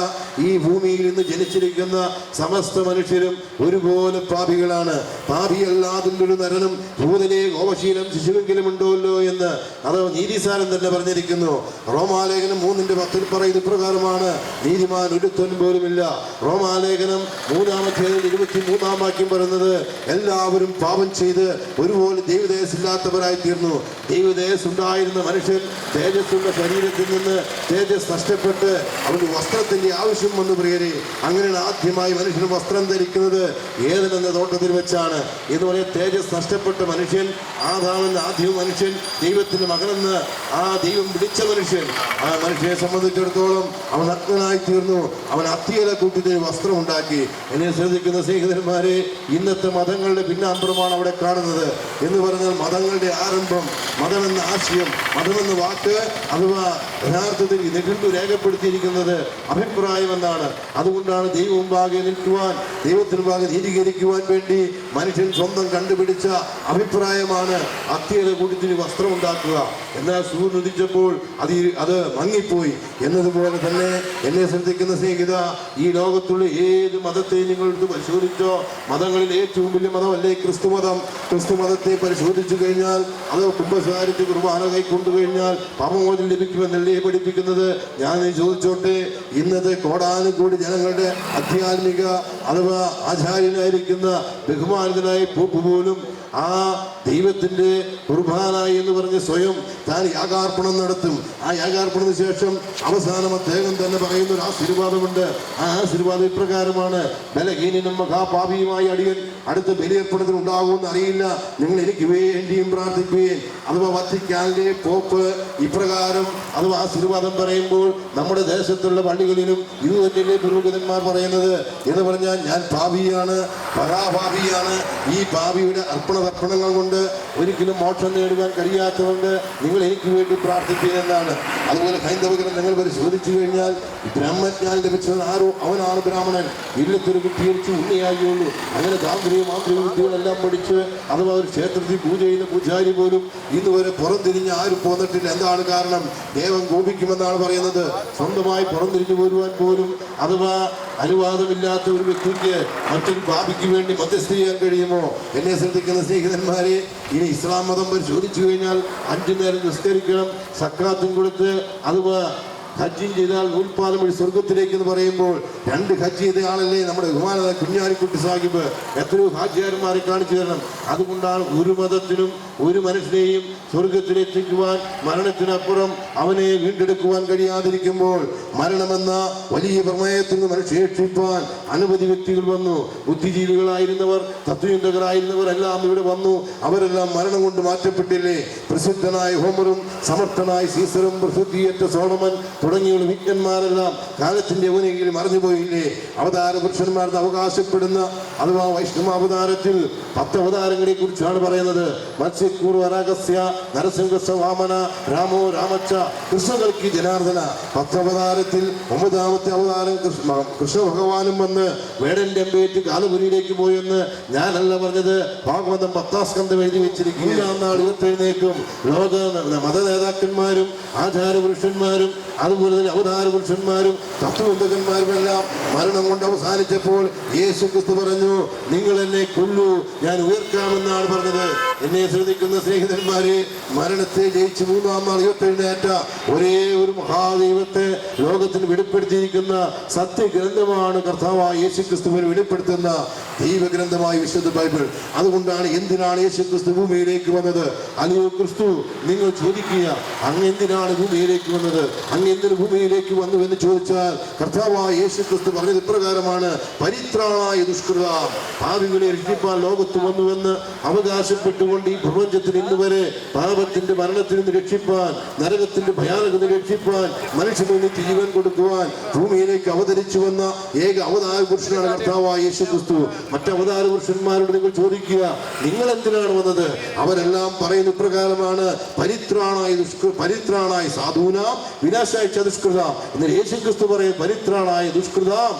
ഈ ഭൂമിയിൽ നിന്ന് ജനിച്ചിരിക്കുന്ന സമസ്ത മനുഷ്യരും ഒരുപോലെ പാപികളാണ്. പാപിയല്ലാതിൻ്റെ ഒരു നരനും ഭൂതനെ കോപശീലം ശിശുവെങ്കിലും ഉണ്ടല്ലോ എന്ന് അത് നീതിസാരം തന്നെ പറഞ്ഞിരിക്കുന്നു. റോമാലേഖനം 3:10 പറയുന്ന ഇപ്രകാരമാണ്, നീതിമാൻ ഒരുത്തൻ പോലുമില്ല. റോമാലേഖനം 3:23 വാക്യം പറയുന്നത്, എല്ലാവരും പാപം ചെയ്ത് ഒരുപോലെ ദൈവതേജസ്സില്ലാത്തവരായി തീർന്നു. ദൈവതേജസ് ഉണ്ടായിരുന്ന മനുഷ്യൻ തേജസ്സുള്ള ശരീരത്തിൽ നിന്ന് തേജസ് നഷ്ടപ്പെട്ട് അവന് വസ്ത്രത്തിന്റെ ആവശ്യം വന്നു. പ്രിയരെ, അങ്ങനെയാണ് ആദ്യമായി മനുഷ്യന് വസ്ത്രം ധരിക്കുന്നത് ഏദൻ എന്ന തോട്ടത്തിൽ വെച്ചാണ്. എന്ന് പറയാൻ തേജസ് നഷ്ടപ്പെട്ട മനുഷ്യൻ, ആദാമെന്ന ആദ്യ മനുഷ്യൻ, ദൈവത്തിന്റെ മകനെന്ന് ആ ദൈവം വിളിച്ച മനുഷ്യൻ, ആ മനുഷ്യനെ സംബന്ധിച്ചിടത്തോളം അവൻ നഗ്നനായി തീർന്നു. അവൻ അത്തിയില കൂട്ടിന് വസ്ത്രം ഉണ്ടാക്കി. എന്നെ ശ്രദ്ധിക്കുന്ന സ്നേഹിതന്മാരെ, ഇന്നത്തെ മതങ്ങളുടെ പിന്നാമ്പുറമാണ് അവിടെ കാണുന്നത്. എന്ന് പറഞ്ഞാൽ മതങ്ങളുടെ ആരംഭം, മതമെന്ന ആശയം, മതമെന്ന വാക്ക് അഥവാ യഥാർത്ഥത്തിൽ നെടുണ്ടു രേഖപ്പെടുത്തിയിരിക്കുന്നത് അഭിപ്രായമെന്നാണ്. അതുകൊണ്ടാണ് ദൈവം മുമ്പാകെ നിൽക്കുവാൻ, ദൈവത്തിന് മുമ്പാകെ നീതീകരിക്കുവാൻ വേണ്ടി മനുഷ്യൻ സ്വന്തം കണ്ടുപിടിച്ച അഭിപ്രായമാണ് അത്തിയില കൂട്ടത്തിന് വസ്ത്രം ഉണ്ടാക്കുക. എന്നാൽ സൂര്യൻ ഉദിച്ചപ്പോൾ അത് മങ്ങിപ്പോയി. എന്നതുപോലെ തന്നെ എന്നെ ശ്രദ്ധിക്കുന്ന സ്നേഹിത, ഈ ലോകത്തുള്ള ഏത് മതത്തെയും നിങ്ങൾ എടുത്ത് പരിശോധിച്ചോ, മതങ്ങളിൽ ഏറ്റവും വലിയ മതമല്ലേ ക്രിസ്തു മതം. ക്രിസ്തു മതത്തെ പരിശോധിച്ചു കഴിഞ്ഞാൽ അത് കുംഭസാരിച്ച് കുർബാന കൈക്കൊണ്ടു കഴിഞ്ഞാൽ പാപമോചനം ലഭിക്കുമെന്നല്ലേ പഠിപ്പിക്കുന്നത്. ഞാൻ ചോദിച്ചോട്ടെ, ഇന്നത്തെ കോടാനുകൂടി ജനങ്ങളുടെ ആധ്യാത്മിക അഥവാ ആചാര്യനായിരിക്കുന്ന ബഹുമാനിതനായ പോപ്പ് പോലും ആ ദൈവത്തിൻ്റെ കുർബാന എന്ന് പറഞ്ഞ് സ്വയം താൻ യാഗാർപ്പണം നടത്തും. ആ യാഗാർപ്പണത്തിന് ശേഷം അവസാനം അദ്ദേഹം തന്നെ പറയുന്ന ഒരു ആശീർവാദമുണ്ട്. ആ ആശീർവാദം ഇപ്രകാരമാണ്, ബലഹീനനും മഹാപാപിയുമായി അടിയൻ അടുത്ത ബലിയർപ്പണത്തിന് ഉണ്ടാകുമെന്ന് അറിയില്ല, നിങ്ങൾ എനിക്ക് വേണ്ടിയും പ്രാർത്ഥിക്കുകയും. അഥവാ വത്തിക്കാനിലെ പോപ്പ് ഇപ്രകാരം അഥവാ ആശീർവാദം പറയുമ്പോൾ നമ്മുടെ ദേശത്തുള്ള പള്ളികളിലും ഇത് തന്നെയല്ലേ പുരോഹിതന്മാർ പറയുന്നത്. എന്ന് പറഞ്ഞാൽ ഞാൻ പാപിയാണ്, മഹാപാപിയാണ്, ഈ പാപിയുടെ തർപ്പണങ്ങൾ കൊണ്ട് ഒരിക്കലും മോക്ഷം നേടുവാൻ കഴിയാത്തതുകൊണ്ട് നിങ്ങൾ എനിക്ക് വേണ്ടി പ്രാർത്ഥിക്കുക എന്നാണ്. അതുപോലെ ഹൈന്ദവ ഗ്രന്ഥങ്ങൾ പരിശോധിച്ചു കഴിഞ്ഞാൽ ബ്രഹ്മജ്ഞാനം ലഭിച്ചത് ആരോ അവനാണ് ബ്രാഹ്മണൻ, ഇല്ലത്തൊരു കുട്ടിയടിച്ച് ഉണ്ണിയാകുള്ളൂ. അങ്ങനെ താന്ത്രിക മാന്ത്രിക വിദ്യകളെല്ലാം പഠിച്ച് അഥവാ ഒരു ക്ഷേത്രത്തിൽ പൂജ ചെയ്യുന്ന പൂജാരി പോലും ഇന്ന് വരെ പുറംതിരിഞ്ഞ് ആരും പോന്നിട്ടില്ല. എന്താണ് കാരണം? ദേവൻ കോപിക്കുമെന്നാണ് പറയുന്നത്. സ്വന്തമായി പുറംതിരിഞ്ഞു പോരുവാൻ പോലും അഥവാ അനുവാദമില്ലാത്ത ഒരു വ്യക്തിക്ക് മറ്റൊരു പാപിക്ക് വേണ്ടി മധ്യസ്ഥ ചെയ്യാൻ കഴിയുമോ? എന്നെ ശ്രദ്ധിക്കുന്ന സ്നേഹിതന്മാരെ, ഇനി ഇസ്ലാം മതം പരിശോധിച്ചു കഴിഞ്ഞാൽ 5 നേരം നിസ്കരിക്കണം, സക്കാത്തും കൊടുത്ത് അഥവാ ഹജ്ജും ചെയ്താൽ നൂൽപ്പാലം വഴി സ്വർഗത്തിലേക്ക് എന്ന് പറയുമ്പോൾ 2 ഹജ്ജ് ചെയ്ത ആളല്ലേ നമ്മുടെ ബഹുമാനത കുഞ്ഞാലിക്കുട്ടി സാഹിബ്. എത്രയോ ഹാജിയാരന്മാരെ കാണിച്ചു തരണം. അതുകൊണ്ടാണ് ഒരു മതത്തിനും ഒരു മനുഷ്യനെയും സ്വർഗത്തിലെത്തിക്കുവാൻ മരണത്തിനപ്പുറം അവനെ വീണ്ടെടുക്കുവാൻ കഴിയാതിരിക്കുമ്പോൾ മരണമെന്ന വലിയ പ്രമേയത്തിൽ നിന്ന് മനുഷ്യ രക്ഷിപ്പാൻ അനവധി വ്യക്തികൾ വന്നു. ബുദ്ധിജീവികളായിരുന്നവർ, തത്വചിന്തകരായിരുന്നവർ എല്ലാം ഇവിടെ വന്നു. അവരെല്ലാം മരണം കൊണ്ട് മാറ്റപ്പെട്ടില്ലേ? പ്രസിദ്ധനായ ഹോമറും സമർത്ഥനായ സീസറും പ്രസിദ്ധിയേറ്റ സോളമൻ തുടങ്ങിയുള്ള വിജ്ഞന്മാരെല്ലാം കാലത്തിന്റെ യൗവനയിൽ മറഞ്ഞുപോയില്ലേ? അവതാര പുരുഷന്മാരെന്ന് അവകാശപ്പെടുന്ന അഥവാ വൈഷ്ണവ അവതാരത്തിൽ 10 അവതാരങ്ങളെ കുറിച്ചാണ് പറയുന്നത്. മത്സ്യക്കൂർവരാഗസ്യ നരസിംഹസ്യ വാമന രാമോ രാമച്ച കൃഷ്ണകൽക്കി ജനാർദ്ദന. 10 അവതാരത്തിൽ 9ാമത്തെ അവതാരം കൃഷ്ണ ഭഗവാനും വന്ന് വേടന്റെ അമ്പേറ്റ് കാലപുരിയിലേക്ക് പോയെന്ന് ഞാനല്ല പറഞ്ഞത്. ഭാഗവതം 10ാം സ്കന്ധം എഴുതി വെച്ചിരിക്കും. 3-ാം നാൾ ഉയർത്തെഴുന്നേക്കും. ലോക മത നേതാക്കന്മാരും ആചാരപുരുഷന്മാരും അതുപോലെ തന്നെ അവതാര പുരുഷന്മാരും തത്വചിന്തകന്മാരുമെല്ലാം മരണം കൊണ്ട് അവസാനിച്ചപ്പോൾ യേശു ക്രിസ്തു പറഞ്ഞു, നിങ്ങൾ എന്നെ കൊല്ലൂ, ഞാൻ ഉയർക്കാമെന്നാണ് പറഞ്ഞത്. എന്നെ ശ്രദ്ധിക്കുന്ന സ്നേഹിതന്മാരെ, മരണത്തെ ജയിച്ച് 3-ാം നാൾ ഉയർത്തെഴുന്നേറ്റ ഒരേ ഒരു മഹാദൈവത്തെ ലോകത്തിന് വെളിപ്പെടുത്തിയിരിക്കുന്ന സത്യഗ്രന്ഥമാണ് കർത്താവായ യേശു ക്രിസ്തുവിനെ വെളിപ്പെടുത്തുന്ന ദൈവഗ്രന്ഥമായ വിശുദ്ധ ബൈബിൾ. അതുകൊണ്ടാണ് എന്തിനാണ് യേശു ക്രിസ്തു ഭൂമിയിലേക്ക് വന്നത്? അല്ലയോ ക്രിസ്തു, നിങ്ങൾ ചോദിക്കുക, അങ്ങ് എന്തിനാണ് ഭൂമിയിലേക്ക് വന്നത്? അങ്ങ് എന്തിന് ഭൂമിയിലേക്ക് വന്നു എന്ന് ചോദിച്ചാൽ കർത്താവായ യേശു ക്രിസ്തു പറഞ്ഞത് ഇപ്രകാരമാണ്, പരിത്രാണായ ദുഷ്കൃത, പാപികളെ രക്ഷിപ്പാൻ ലോകത്ത് വന്നുവെന്ന് അവകാശപ്പെട്ടുകൊണ്ട് ഈ പ്രപഞ്ചത്തിന് ഇന്ന് വരെ പാപത്തിന്റെ മരണത്തിൽ നിന്ന് രക്ഷിപ്പാൻ, നരകത്തിന്റെ ഭയാനകത രക്ഷിപ്പാൻ, മനുഷ്യന് ജീവൻ കൊടുക്കുവാൻ ഭൂമിയിലേക്ക് അവതരിച്ചു വന്ന ഏക അവതാര പുരുഷനാണ് കർത്താവായ യേശു ക്രിസ്തു. മറ്റവതാര പുരുഷന്മാരോട് നിങ്ങൾ ചോദിക്കുക, നിങ്ങൾ എന്തിനാണ് വന്നത്? അവരെല്ലാം പറയുന്ന ഇപ്രകാരമാണ്, പരിത്രാണായ സാധൂനാം വിനാശായ ചതുഷ്കൃത. എന്നാൽ യേശു ക്രിസ്തു പറയും പരിത്രാണായ ദുഷ്കൃത,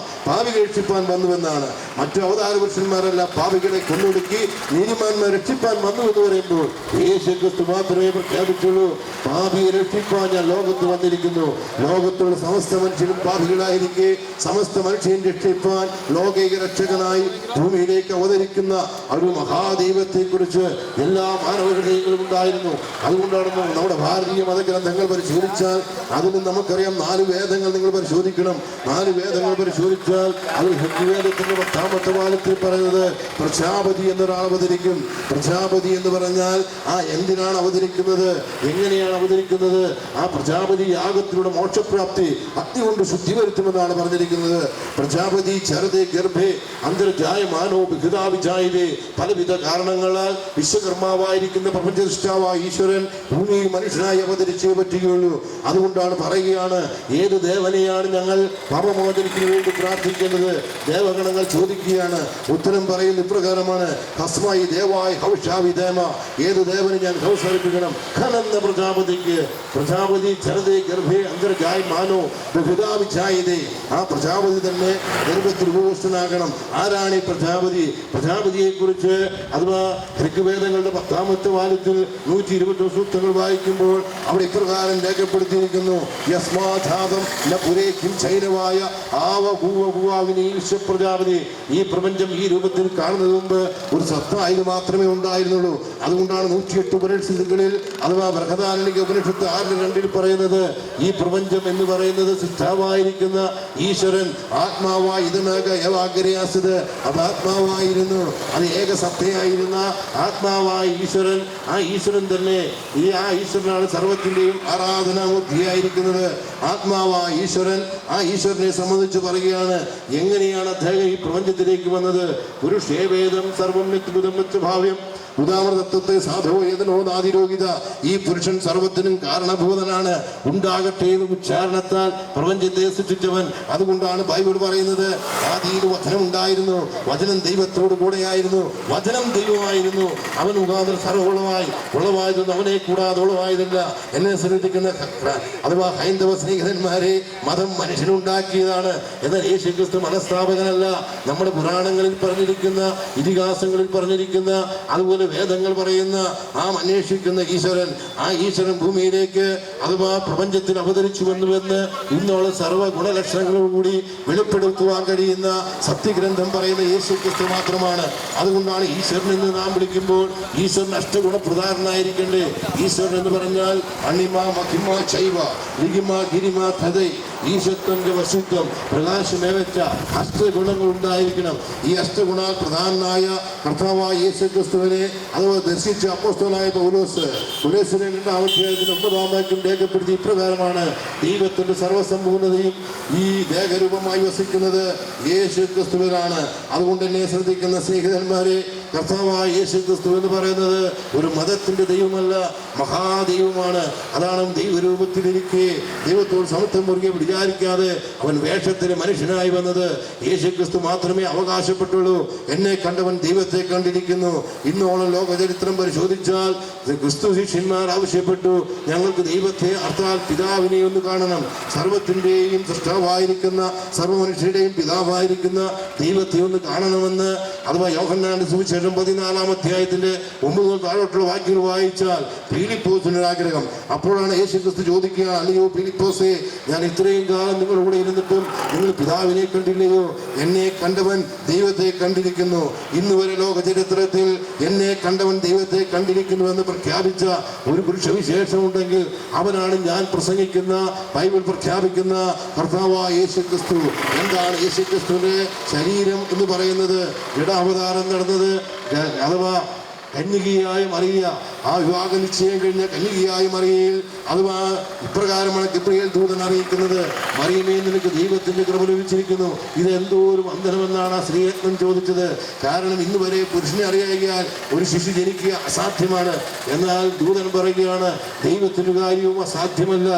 പാപികളെ രക്ഷിപ്പാൻ വന്നുവെന്നാണ്. മറ്റു അവതാര പുരുഷന്മാരെല്ലാം പാപികളെ കൊന്നൊടുക്കി നീതിമാന്മാരെ രക്ഷിപ്പാൻ വന്നു എന്ന് പറയുമ്പോൾ പ്രഖ്യാപിക്കുന്നു. യേശുക്രിസ്തു മാത്രമേ പ്രഖ്യാപിച്ചുള്ളൂ. പാപിയെ രക്ഷിക്കാൻ ഞാൻ ലോകത്ത് വന്നിരിക്കുന്നു. ലോകത്തുള്ള സമസ്ത മനുഷ്യരും പാപികളായിരിക്കെ സമസ്ത മനുഷ്യൻ രക്ഷിപ്പാൻ ലോകൈക രക്ഷകനായി ഭൂമിയിലേക്ക് അവതരിക്കുന്ന ഒരു മഹാദൈവത്തെ കുറിച്ച് എല്ലാ മാനവഹൃദയങ്ങളും ഉണ്ടായിരുന്നു. അതുകൊണ്ടാണ് നമ്മുടെ ഭാരതീയ മതഗ്രന്ഥങ്ങൾ പരിശോധിച്ചാൽ അതിന് നമുക്കറിയാം 4 വേദങ്ങൾ നിങ്ങൾ പരിശോധിക്കണം. 4 വേദങ്ങൾ പരിശോധിച്ചാൽ അത് ഋഗ്വേദത്തിന്റെ 10ാമത്തെ വാക്യത്തിൽ പറയുന്നത് പ്രജാപതി എന്നൊരാൾ അവതരിക്കും. പ്രജാപതി എന്ന് പറഞ്ഞാൽ എന്തിനാണ് അവതരിക്കുന്നത്, എങ്ങനെയാണ് അവതരിക്കുന്നത്? ആ പ്രജാപതി യാഗത്തിലൂടെ മോക്ഷപ്രാപ്തി അഗ്നി കൊണ്ട് ശുദ്ധി വരുത്തുമെന്നാണ് പറഞ്ഞിരിക്കുന്നത്. പ്രജാപതി ചരതേ ഗർഭേ അന്തർജായമാനോ വിഹിതാവിജായിതേ. പലവിധ കാരണങ്ങളാൽ വിശ്വകർമാവായിരിക്കുന്ന പ്രപഞ്ചനിഷ്ഠാവായ ഈശ്വരൻ ഭൂമിയിൽ മനുഷ്യനായി അവതരിച്ചേ പറ്റുകയുള്ളൂ. അതുകൊണ്ടാണ് പറയുകയാണ്, ഏത് ദേവനെയാണ് ഞങ്ങൾ പാപമോചനത്തിന് വേണ്ടി പ്രാർത്ഥിക്കുന്നത്? ദേവഗണങ്ങൾ ചോദിക്കുകയാണ്. ഉത്തരം പറയുന്ന ഇപ്രകാരമാണ്, ഹസ്മായി ദേവായി ഹൗഷാവിദേമ. ഏത് ദേവന് ഞാൻ ഹൗസർപ്പിക്കണം? ഖനെന്ന പ്രജാപതിക്ക്. പ്രജാപതി ചരതേ ഗർഭേ അന്തർജായമാനോ വിഹിതാവിജായിതേ. ആ പ്രജാപതി തന്നെ ഗർഭത്തിൽ ഉപവിഷ്ടനാകണം. ആരാണ് ഈ പ്രജാപതി? പ്രജാപതിയെ കുറിച്ച് അഥവാ ഋഗ്വേദങ്ങളുടെ 10ാമത്തെ വാക്യത്തിൽ 120 സൂക്തങ്ങൾ വായിക്കുമ്പോൾ അവിടെ ഇപ്രകാരം രേഖപ്പെടുത്തിയിരിക്കുന്നു, യസ്മാധാതം ന പുരേക്കും ചൈനവായ ആവഭൂവഭൂവാവിനി വിശ്വപ്രജാപതി. ഈ പ്രപഞ്ചം ഈ രൂപത്തിൽ കാണുന്നതിന് മുമ്പ് ഒരു സത്തായി മാത്രമേ ഉണ്ടായിരുന്നുള്ളൂ. അതുകൊണ്ടാണ് 108 ഉപനിഷത്തുകളിൽ അഥവാ ബൃഹദാരണ്യക ഉപനിഷത്ത് 6:2 പറയുന്നത്, ഈ പ്രപഞ്ചം എന്ന് പറയുന്നത് സൃഷ്ടാവായിരിക്കുന്ന ഈശ്വരൻ ആത്മാവായി ഇതമേക യവാഗ്രയാസിത്. അത് ആത്മാവായിരുന്നു, അത് ഏകസത്തയായിരുന്ന ആത്മാവായ ഈശ്വരൻ. ആ ഈശ്വരൻ തന്നെ ആ ഈശ്വരനാണ് സർവത്തിൻ്റെയും ആരാധനാമൂർത്തിയായിരിക്കുന്നത്. ആത്മാവായ ഈശ്വരൻ. ആ ഈശ്വരനെ സംബന്ധിച്ച് പറയുകയാണ്, എങ്ങനെയാണ് അദ്ദേഹം ഈ പ്രപഞ്ചത്തിലേക്ക് വന്നത്? പുരുഷേവേദം സർവം നിത്യബുധം ഭാവ്യം ഉദാമൃതത്വത്തെ സാധോ ഏതനോ നാതിരോഗിത. ഈ പുരുഷൻ സർവത്തിനും കാരണഭൂതനാണ്. ഉണ്ടാകട്ടെ എന്ന് ഉച്ചാരണത്താൽ പ്രപഞ്ചത്തെ സൃഷ്ടിച്ചവൻ. അതുകൊണ്ടാണ് ബൈബിൾ പറയുന്നത്, ആദിയിൽ വചനം ഉണ്ടായിരുന്നു, വചനം ദൈവത്തോട് കൂടെയായിരുന്നു, വചനം ദൈവമായിരുന്നു, അവൻ മുഖാന്തരം സർവ്വമായി ഉളവായതൊന്നും അവനെ കൂടാതെ ഉളവായതല്ല. എന്നെ ശ്രദ്ധിക്കുന്ന അഥവാ ഹൈന്ദവ സ്നേഹിതന്മാരെ, മതം മനുഷ്യനുണ്ടാക്കിയതാണ്. എന്നാൽ യേശുക്രിസ്തു മതസ്ഥാപകനല്ല. നമ്മുടെ പുരാണങ്ങളിൽ പറഞ്ഞിരിക്കുന്ന, ഇതിഹാസങ്ങളിൽ പറഞ്ഞിരിക്കുന്ന, അതുപോലെ വേദങ്ങൾ പറയുന്ന അന്വേഷിക്കുന്ന ഈശ്വരൻ, ആ ഈശ്വരൻ ഭൂമിയിലേക്ക് അഥവാ പ്രപഞ്ചത്തിൽ അവതരിച്ചു വന്നുവെന്ന് ഇന്നുള്ള സർവ്വ ഗുണലക്ഷണങ്ങളോടുകൂടി വെളിപ്പെടുത്തുവാൻ കഴിയുന്ന സത്യഗ്രന്ഥം പറയുന്ന യേശുക്രിസ്തു മാത്രമാണ്. അതുകൊണ്ടാണ് ഈശ്വരൻ എന്ന് നാം വിളിക്കുമ്പോൾ ഈശ്വരൻ അഷ്ടഗുണപ്രധാനനായിരിക്കണ്ടേ. ഈശ്വരൻ എന്ന് പറഞ്ഞാൽ അണിമ മഹിമ ചൈവ ലിഗിമ ഗിരിമ തഥൈ ഈശത്വം വശുത്വം പ്രകാശമേവച്ച അഷ്ടഗുണങ്ങൾ ഉണ്ടായിരിക്കണം. ഈ അഷ്ടഗുണാൽ പ്രധാനനായ കർത്താവായ യേശുക്രിസ്തുവിനെ അഥവാ ദർശിച്ച അപ്പോസ്തലനായ പൗലോസ് കൊലോസ്യരുടെ 2-ാം അധ്യായത്തിൽ 9-ാം വാക്യം രേഖപ്പെടുത്തി ഇപ്രകാരമാണ്, ദൈവത്തിന്റെ സർവ്വസമ്പൂർണതയും ഈ ദേഹരൂപമായി വസിക്കുന്നത് യേശുക്രിസ്തുവിനാണ്. അതുകൊണ്ട് തന്നെ ശ്രദ്ധിക്കുന്ന സ്നേഹിതന്മാരെ, കർത്താവായ യേശുക്രിസ്തു എന്ന് പറയുന്നത് ഒരു മതത്തിന്റെ ദൈവമല്ല, മഹാദൈവമാണ്. അതാണ് ദൈവരൂപത്തിലിരിക്കെ ദൈവത്തോട് സമത്വം മുറുകെ വിചാരിക്കാതെ അവൻ വേഷത്തിന് മനുഷ്യനായി വന്നത്. യേശുക്രിസ്തു മാത്രമേ അവകാശപ്പെട്ടുള്ളൂ, എന്നെ കണ്ടവൻ ദൈവത്തെ കണ്ടിരിക്കുന്നു. ഇന്നോളം ലോകചരിത്രം പരിശോധിച്ചാൽ ക്രിസ്തു ശിഷ്യന്മാർ ആവശ്യപ്പെട്ടു, ഞങ്ങൾക്ക് ദൈവത്തെ അർത്ഥാൽ പിതാവിനെ ഒന്ന് കാണണം. സർവത്തിൻ്റെയും സൃഷ്ടാവായിരിക്കുന്ന സർവ്വമനുഷ്യരുടെയും പിതാവായിരിക്കുന്ന ദൈവത്തെ ഒന്ന് കാണണമെന്ന്. അഥവാ യോഹന്നാന്റെ സുവിശേഷം 14-ാം അധ്യായത്തിന്റെ 9 മുതൽ താഴോട്ടുള്ള വാക്യങ്ങൾ വായിച്ചാൽ ഫിലിപ്പോസിനൊരു ആഗ്രഹം. അപ്പോഴാണ് യേശുക്രിസ്തു ചോദിക്കുക, അല്ലയോ ഫിലിപ്പോസേ, ഞാൻ ഇത്രയും കാലം നിങ്ങളുടെ കൂടെ ഇരുന്നിട്ടും നിങ്ങൾ പിതാവിനെ കണ്ടില്ലയോ? എന്നെ കണ്ടവൻ ദൈവത്തെ കണ്ടിരിക്കുന്നു. ഇന്ന് വരെ ലോക ചരിത്രത്തിൽ എന്നെ കണ്ടവൻ ദൈവത്തെ കണ്ടിരിക്കുന്നുവെന്ന് പ്രഖ്യാപിച്ച ഒരു പുരുഷവിശേഷമുണ്ടെങ്കിൽ അവനാണ് ഞാൻ പ്രസംഗിക്കുന്ന, ബൈബിൾ പ്രഖ്യാപിക്കുന്ന കർത്താവായ യേശുക്രിസ്തു. എന്താണ് യേശുക്രിസ്തുവിന്റെ ശരീരം എന്ന് പറയുന്നത്? ജഡാവതാരം നടന്നത് അഥവാ കന്യകയായ മറിയ, ആ വിവാഹ നിശ്ചയം കഴിഞ്ഞ കന്യകയായ മറിയയിൽ അഥവാ ഇപ്രകാരമാണ് ഗബ്രിയേൽ ദൂതൻ അറിയിക്കുന്നത്, മറിയമേ, നിനക്ക് ദൈവത്തിന്റെ കൃപ ലഭിച്ചിരിക്കുന്നു. ഇത് എന്തോ ഒരു വന്ദനമെന്നാണ് ആ സ്ത്രീയത്നം ചോദിച്ചത്. കാരണം ഇന്ന് വരെ പുരുഷനെ അറിയാൻ ഒരു ശിശു ജനിക്കുക അസാധ്യമാണ്. എന്നാൽ ദൂതൻ പറയുകയാണ്, ദൈവത്തിന്റെ കാര്യവും അസാധ്യമല്ല.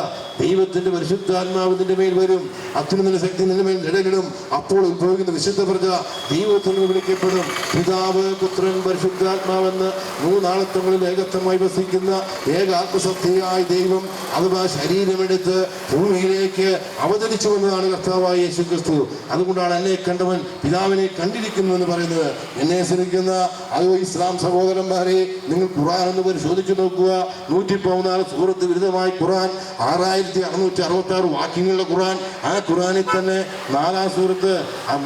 ദൈവത്തിന്റെ പരിശുദ്ധാത്മാവ് നിന്റെ മേൽ വരും, അത്യുന്നത ശക്തി നിന്റെ മേൽ നിഴലിടും. അപ്പോൾ ഉത്ഭവിക്കുന്ന വിശുദ്ധ പ്രജ ദൈവത്തിൽ വിളിക്കപ്പെടും. പിതാവ്, പുത്രൻ, പരിശുദ്ധാത്മാവെന്ന് 3 ആളത്വങ്ങളിൽ ഏകത്വമായി വസിക്കുന്ന ഏക ആത്മസത്യയായ ദൈവം അഥവാ ശരീരമെടുത്ത് ഭൂമി ഭൂമിയിലേക്ക് അവതരിച്ചു വന്നതാണ് കർത്താവായ യേശു ക്രിസ്തു. അതുകൊണ്ടാണ് എന്നെ കണ്ടവൻ പിതാവിനെ കണ്ടിരിക്കുന്നു എന്ന് പറയുന്നത്. എന്നെ ശ്രമിക്കുന്ന അതോ ഇസ്ലാം സഹോദരന്മാരെ, നിങ്ങൾ ഖുർആൻ ഒന്ന് പരിശോധിച്ചു നോക്കുക. 114 സൂറത്ത് വിരുദ്ധമായി ഖുർആൻ 6666 വാക്യങ്ങളുടെ ഖുർആൻ. ആ ഖുർആനിൽ തന്നെ 4-ാം സൂറത്ത്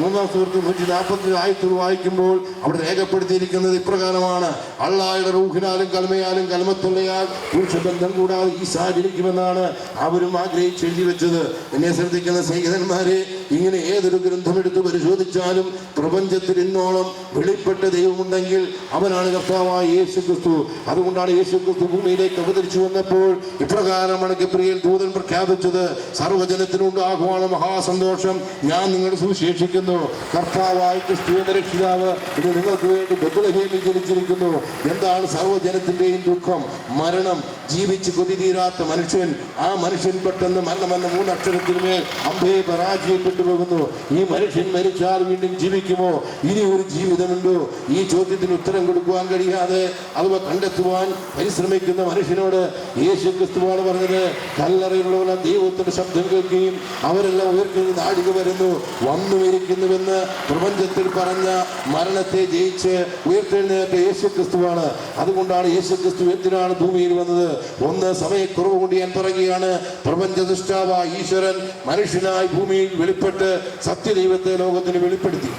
3-ാം സൂറത്ത് 140 ആയത്തുകൾ വായിക്കുമ്പോൾ അവിടെ രേഖപ്പെടുത്തിയിരിക്കുന്നത് ഇപ്രകാരമാണ്: അള്ളാഹയുടെ റൂഹിനാലും കൽമയാലും കൽമത്തുള്ളയാൽ പുരുഷബന്ധം കൂടാതെ ഈസാ ജനിക്കുമെന്നാണ് അവരും ആഗ്രഹിച്ച് എഴുതി വെച്ചത്. എന്നെ ശ്രദ്ധിക്കുന്ന സ്നേഹിതന്മാരെ, ഇങ്ങനെ ഏതൊരു ഗ്രന്ഥമെടുത്ത് പരിശോധിച്ചാലും പ്രപഞ്ചത്തിൽ ഇന്നോളം വെളിപ്പെട്ട ദൈവമുണ്ടെങ്കിൽ അവനാണ് കർത്താവായ യേശു ക്രിസ്തു. അതുകൊണ്ടാണ് യേശു ക്രിസ്തു ഭൂമിയിലേക്ക് അവതരിച്ചു വന്നപ്പോൾ ഇപ്രകാരമാണ് ഗബ്രിയേൽ ദൂതൻ പ്രഖ്യാപിച്ചത്: സർവ്വജനത്തിനുണ്ടാകുവാണ് മഹാസന്തോഷം, ഞാൻ നിങ്ങളുടെ സുവിശേഷിക്കുന്നു. കർത്താവായ ക്രിസ്തു എന്ന രക്ഷിതാവ് ഇത് നിങ്ങൾക്ക് വേണ്ടി ബെത്ലഹേമിൽ ജനിച്ചിരിക്കുന്നു. എന്താണ് സർവ്വജനത്തിന്റെയും ദുഃഖം? മരണം. ജീവിച്ച് കൊതി തീരാത്ത മനുഷ്യൻ. ആ മനുഷ്യൻ പെട്ടെന്ന് മരണമെന്ന 3 അക്ഷരത്തിന്മേൽ അമ്പേ പരാജയപ്പെട്ടു പോകുന്നു. ഈ മനുഷ്യൻ മരിച്ചാൽ വീണ്ടും ജീവിക്കുമോ? ഇനി ഒരു ജീവിതമുണ്ടോ? ഈ ചോദ്യത്തിന് ഉത്തരം കൊടുക്കുവാൻ കഴിയാതെ അഥവാ കണ്ടെത്തുവാൻ പരിശ്രമിക്കുന്ന മനുഷ്യനോട് യേശു ക്രിസ്തുവാണ് പറഞ്ഞത്: കല്ലറയിലുള്ള ദൈവത്തിന്റെ ശബ്ദം കേൾക്കുകയും അവരെല്ലാം ഉയർക്കുന്ന നാഴിക വരുന്നു, വന്നുമിരിക്കുന്നുവെന്ന് പ്രപഞ്ചത്തിൽ പറഞ്ഞ മരണത്തെ ജയിച്ച് ഉയർത്തെഴുന്നേറ്റ യേശു ക്രിസ്തുവാണ്. അതുകൊണ്ടാണ് യേശു ക്രിസ്തു എന്തിനാണ് ഭൂമിയിൽ വന്നത്? ഒന്ന്, സമയക്കുറവ് കൊണ്ട് ഞാൻ പറയുകയാണ്. പ്രപഞ്ച സൃഷ്ടാവായ ഈശ്വരൻ മനുഷ്യനായി ഭൂമിയിൽ വെളിപ്പെട്ട് സത്യദൈവത്തെ ലോകത്തിന് വെളിപ്പെടുത്തി.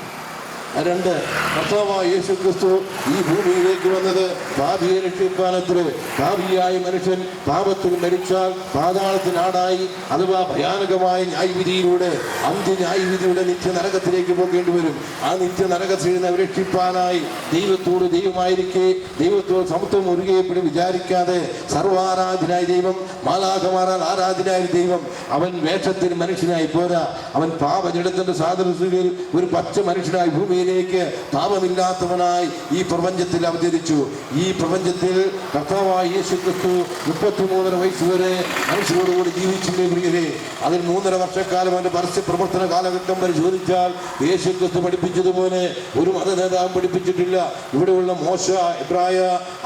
2, കർത്താവായ യേശു ക്രിസ്തു ഈ ഭൂമിയിലേക്ക് വന്നത് പാപിയെ രക്ഷിക്കാനത്രേ. പാപിയായ മനുഷ്യൻ പാപത്തിൽ മരിച്ചാൽ പാതാളത്തിനാടായി അഥവാ ഭയാനകമായ ന്യായവിധിയിലൂടെ അന്ത്യന്യായവിധിയുടെ നിത്യനരകത്തിലേക്ക് പോകേണ്ടി വരും. ആ നിത്യനരകത്തിൽ നിന്ന് രക്ഷിപ്പാനായി ദൈവത്തോട് ദൈവമായിരിക്കെ ദൈവത്തോട് സമത്വം മുറുകെപ്പിടി വിചാരിക്കാതെ സർവാരാധനായ ദൈവം, മാലാഖമാരാൽ ആരാധനായ ദൈവം, അവൻ വേഷത്തിൽ മനുഷ്യനായി പോരാ. അവൻ പാപജടത്തിന്റെ സാദൃശ്യത്തിൽ ഒരു പച്ച മനുഷ്യനായി ഭൂമിയിലേക്ക് പാപമില്ലാത്തവനായി ഈ പ്രപഞ്ചത്തിൽ അവതരിച്ചു. ഈ പ്രപഞ്ചത്തിൽ കർത്താവായ യേശു ക്രിസ്തു 33.5 വയസ്സ് വരെ മനുഷ്യരോടുകൂടി ജീവിച്ചില്ലേ പ്രിയരെ? അതിൽ 3.5 വർഷക്കാലം അവന്റെ പരസ്യ പ്രവർത്തന കാലഘട്ടം പരിശോധിച്ചാൽ യേശു ക്രിസ്തു പഠിപ്പിച്ചതുപോലെ ഒരു മത നേതാവും പഠിപ്പിച്ചിട്ടില്ല. ഇവിടെയുള്ള മോശ, എബ്രായ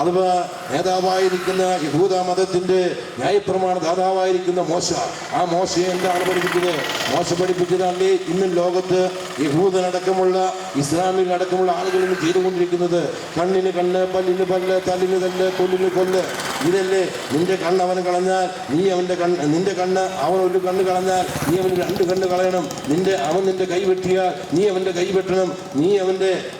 അഥവാ നേതാവായിരിക്കുന്ന യഹൂദ മതത്തിന്റെ ന്യായപ്രമാണ ദാതാവായിരിക്കുന്ന മോശ, ആ മോശയെ എന്താണ് പഠിപ്പിച്ചത്? മോശ പഠിപ്പിച്ചതാണ്ട് ഇന്നും ലോകത്ത് യഹൂദനടക്കമുള്ള ഇസ്ലാമിൽ അടക്കമുള്ള ആളുകളിൽ ചെയ്തുകൊണ്ടിരിക്കുന്നത്. കണ്ണിന് കണ്ണ്, പല്ലിന് പല്ല്, തല്ലിന് തല്ല്, കൊല്ലിന് കൊല്ല്. ഇതല്ലേ? നിന്റെ കണ്ണ് അവന് കളഞ്ഞാൽ നീ അവന്റെ നിന്റെ കണ്ണ് അവൻ ഒരു കണ്ണ് കളഞ്ഞാൽ നീ അവന് 2 കണ്ണ് കളയണം. അവൻ നിന്റെ കൈ വെട്ടിയാൽ നീ അവന്റെ കൈ വെട്ടണം.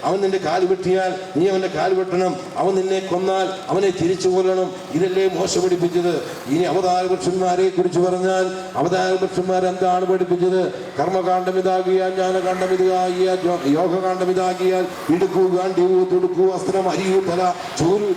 അവൻ നിന്റെ കാല് വെട്ടിയാൽ നീ അവന്റെ കാല് വെട്ടണം. അവൻ നിന്നെ കൊന്നാൽ അവനെ തിരിച്ചു കൊല്ലണം. ഇതല്ലേ മോശ പഠിപ്പിച്ചത്? ഇനി അവതാര പുരുഷന്മാരെ കുറിച്ച് പറഞ്ഞാൽ അവതാര പുരുഷന്മാർ എന്താണ് പഠിപ്പിച്ചത്? കർമ്മകാണ്ഡം ഇതാകിയാൽ, ജ്ഞാനകാണ്ഡം ഇതാകിയാൽ, യോഗകാണ്ഡം ഇതാകിയാൽ, ഇടുക്കൂ ഗാണ്ഡ്യൂ തുടുക്കൂ വസ്ത്രം അരിയൂ തല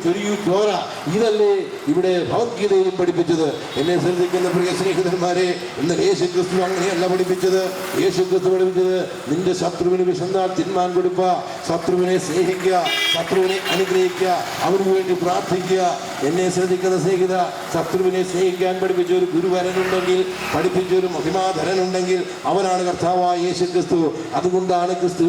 ചൊരിയൂ ചോര. ഇതല്ലേ ഇവിടെ ഭഗവത്ഗീതയിലും പഠിപ്പിച്ചത്? എന്നെ ശ്രദ്ധിക്കുന്ന പ്രിയ സ്നേഹിതന്മാരെ, എന്നാൽ യേശു ക്രിസ്തു അങ്ങനെയല്ല പഠിപ്പിച്ചത്. യേശു ക്രിസ്തു പഠിപ്പിച്ചത് നിന്റെ ശത്രുവിന് വിശന്നാൽ തിന്മാൻ കൊടുക്കുക, ശത്രുവിനെ സ്നേഹിക്കുക, ശത്രുവിനെ അനുഗ്രഹിക്കുക, അവന് വേണ്ടി പ്രാർത്ഥിക്കുക. എന്നെ ശ്രദ്ധിക്കുന്ന സ്നേഹിത, ശത്രുവിനെ സ്നേഹിക്കാൻ പഠിപ്പിച്ച ഒരു ഗുരുവരനുണ്ടെങ്കിൽ, പഠിപ്പിച്ച ഒരു മഹിമാധരനുണ്ടെങ്കിൽ അവനാണ് കർത്താവായ യേശു ക്രിസ്തു. അതുകൊണ്ടാണ് ക്രിസ്തു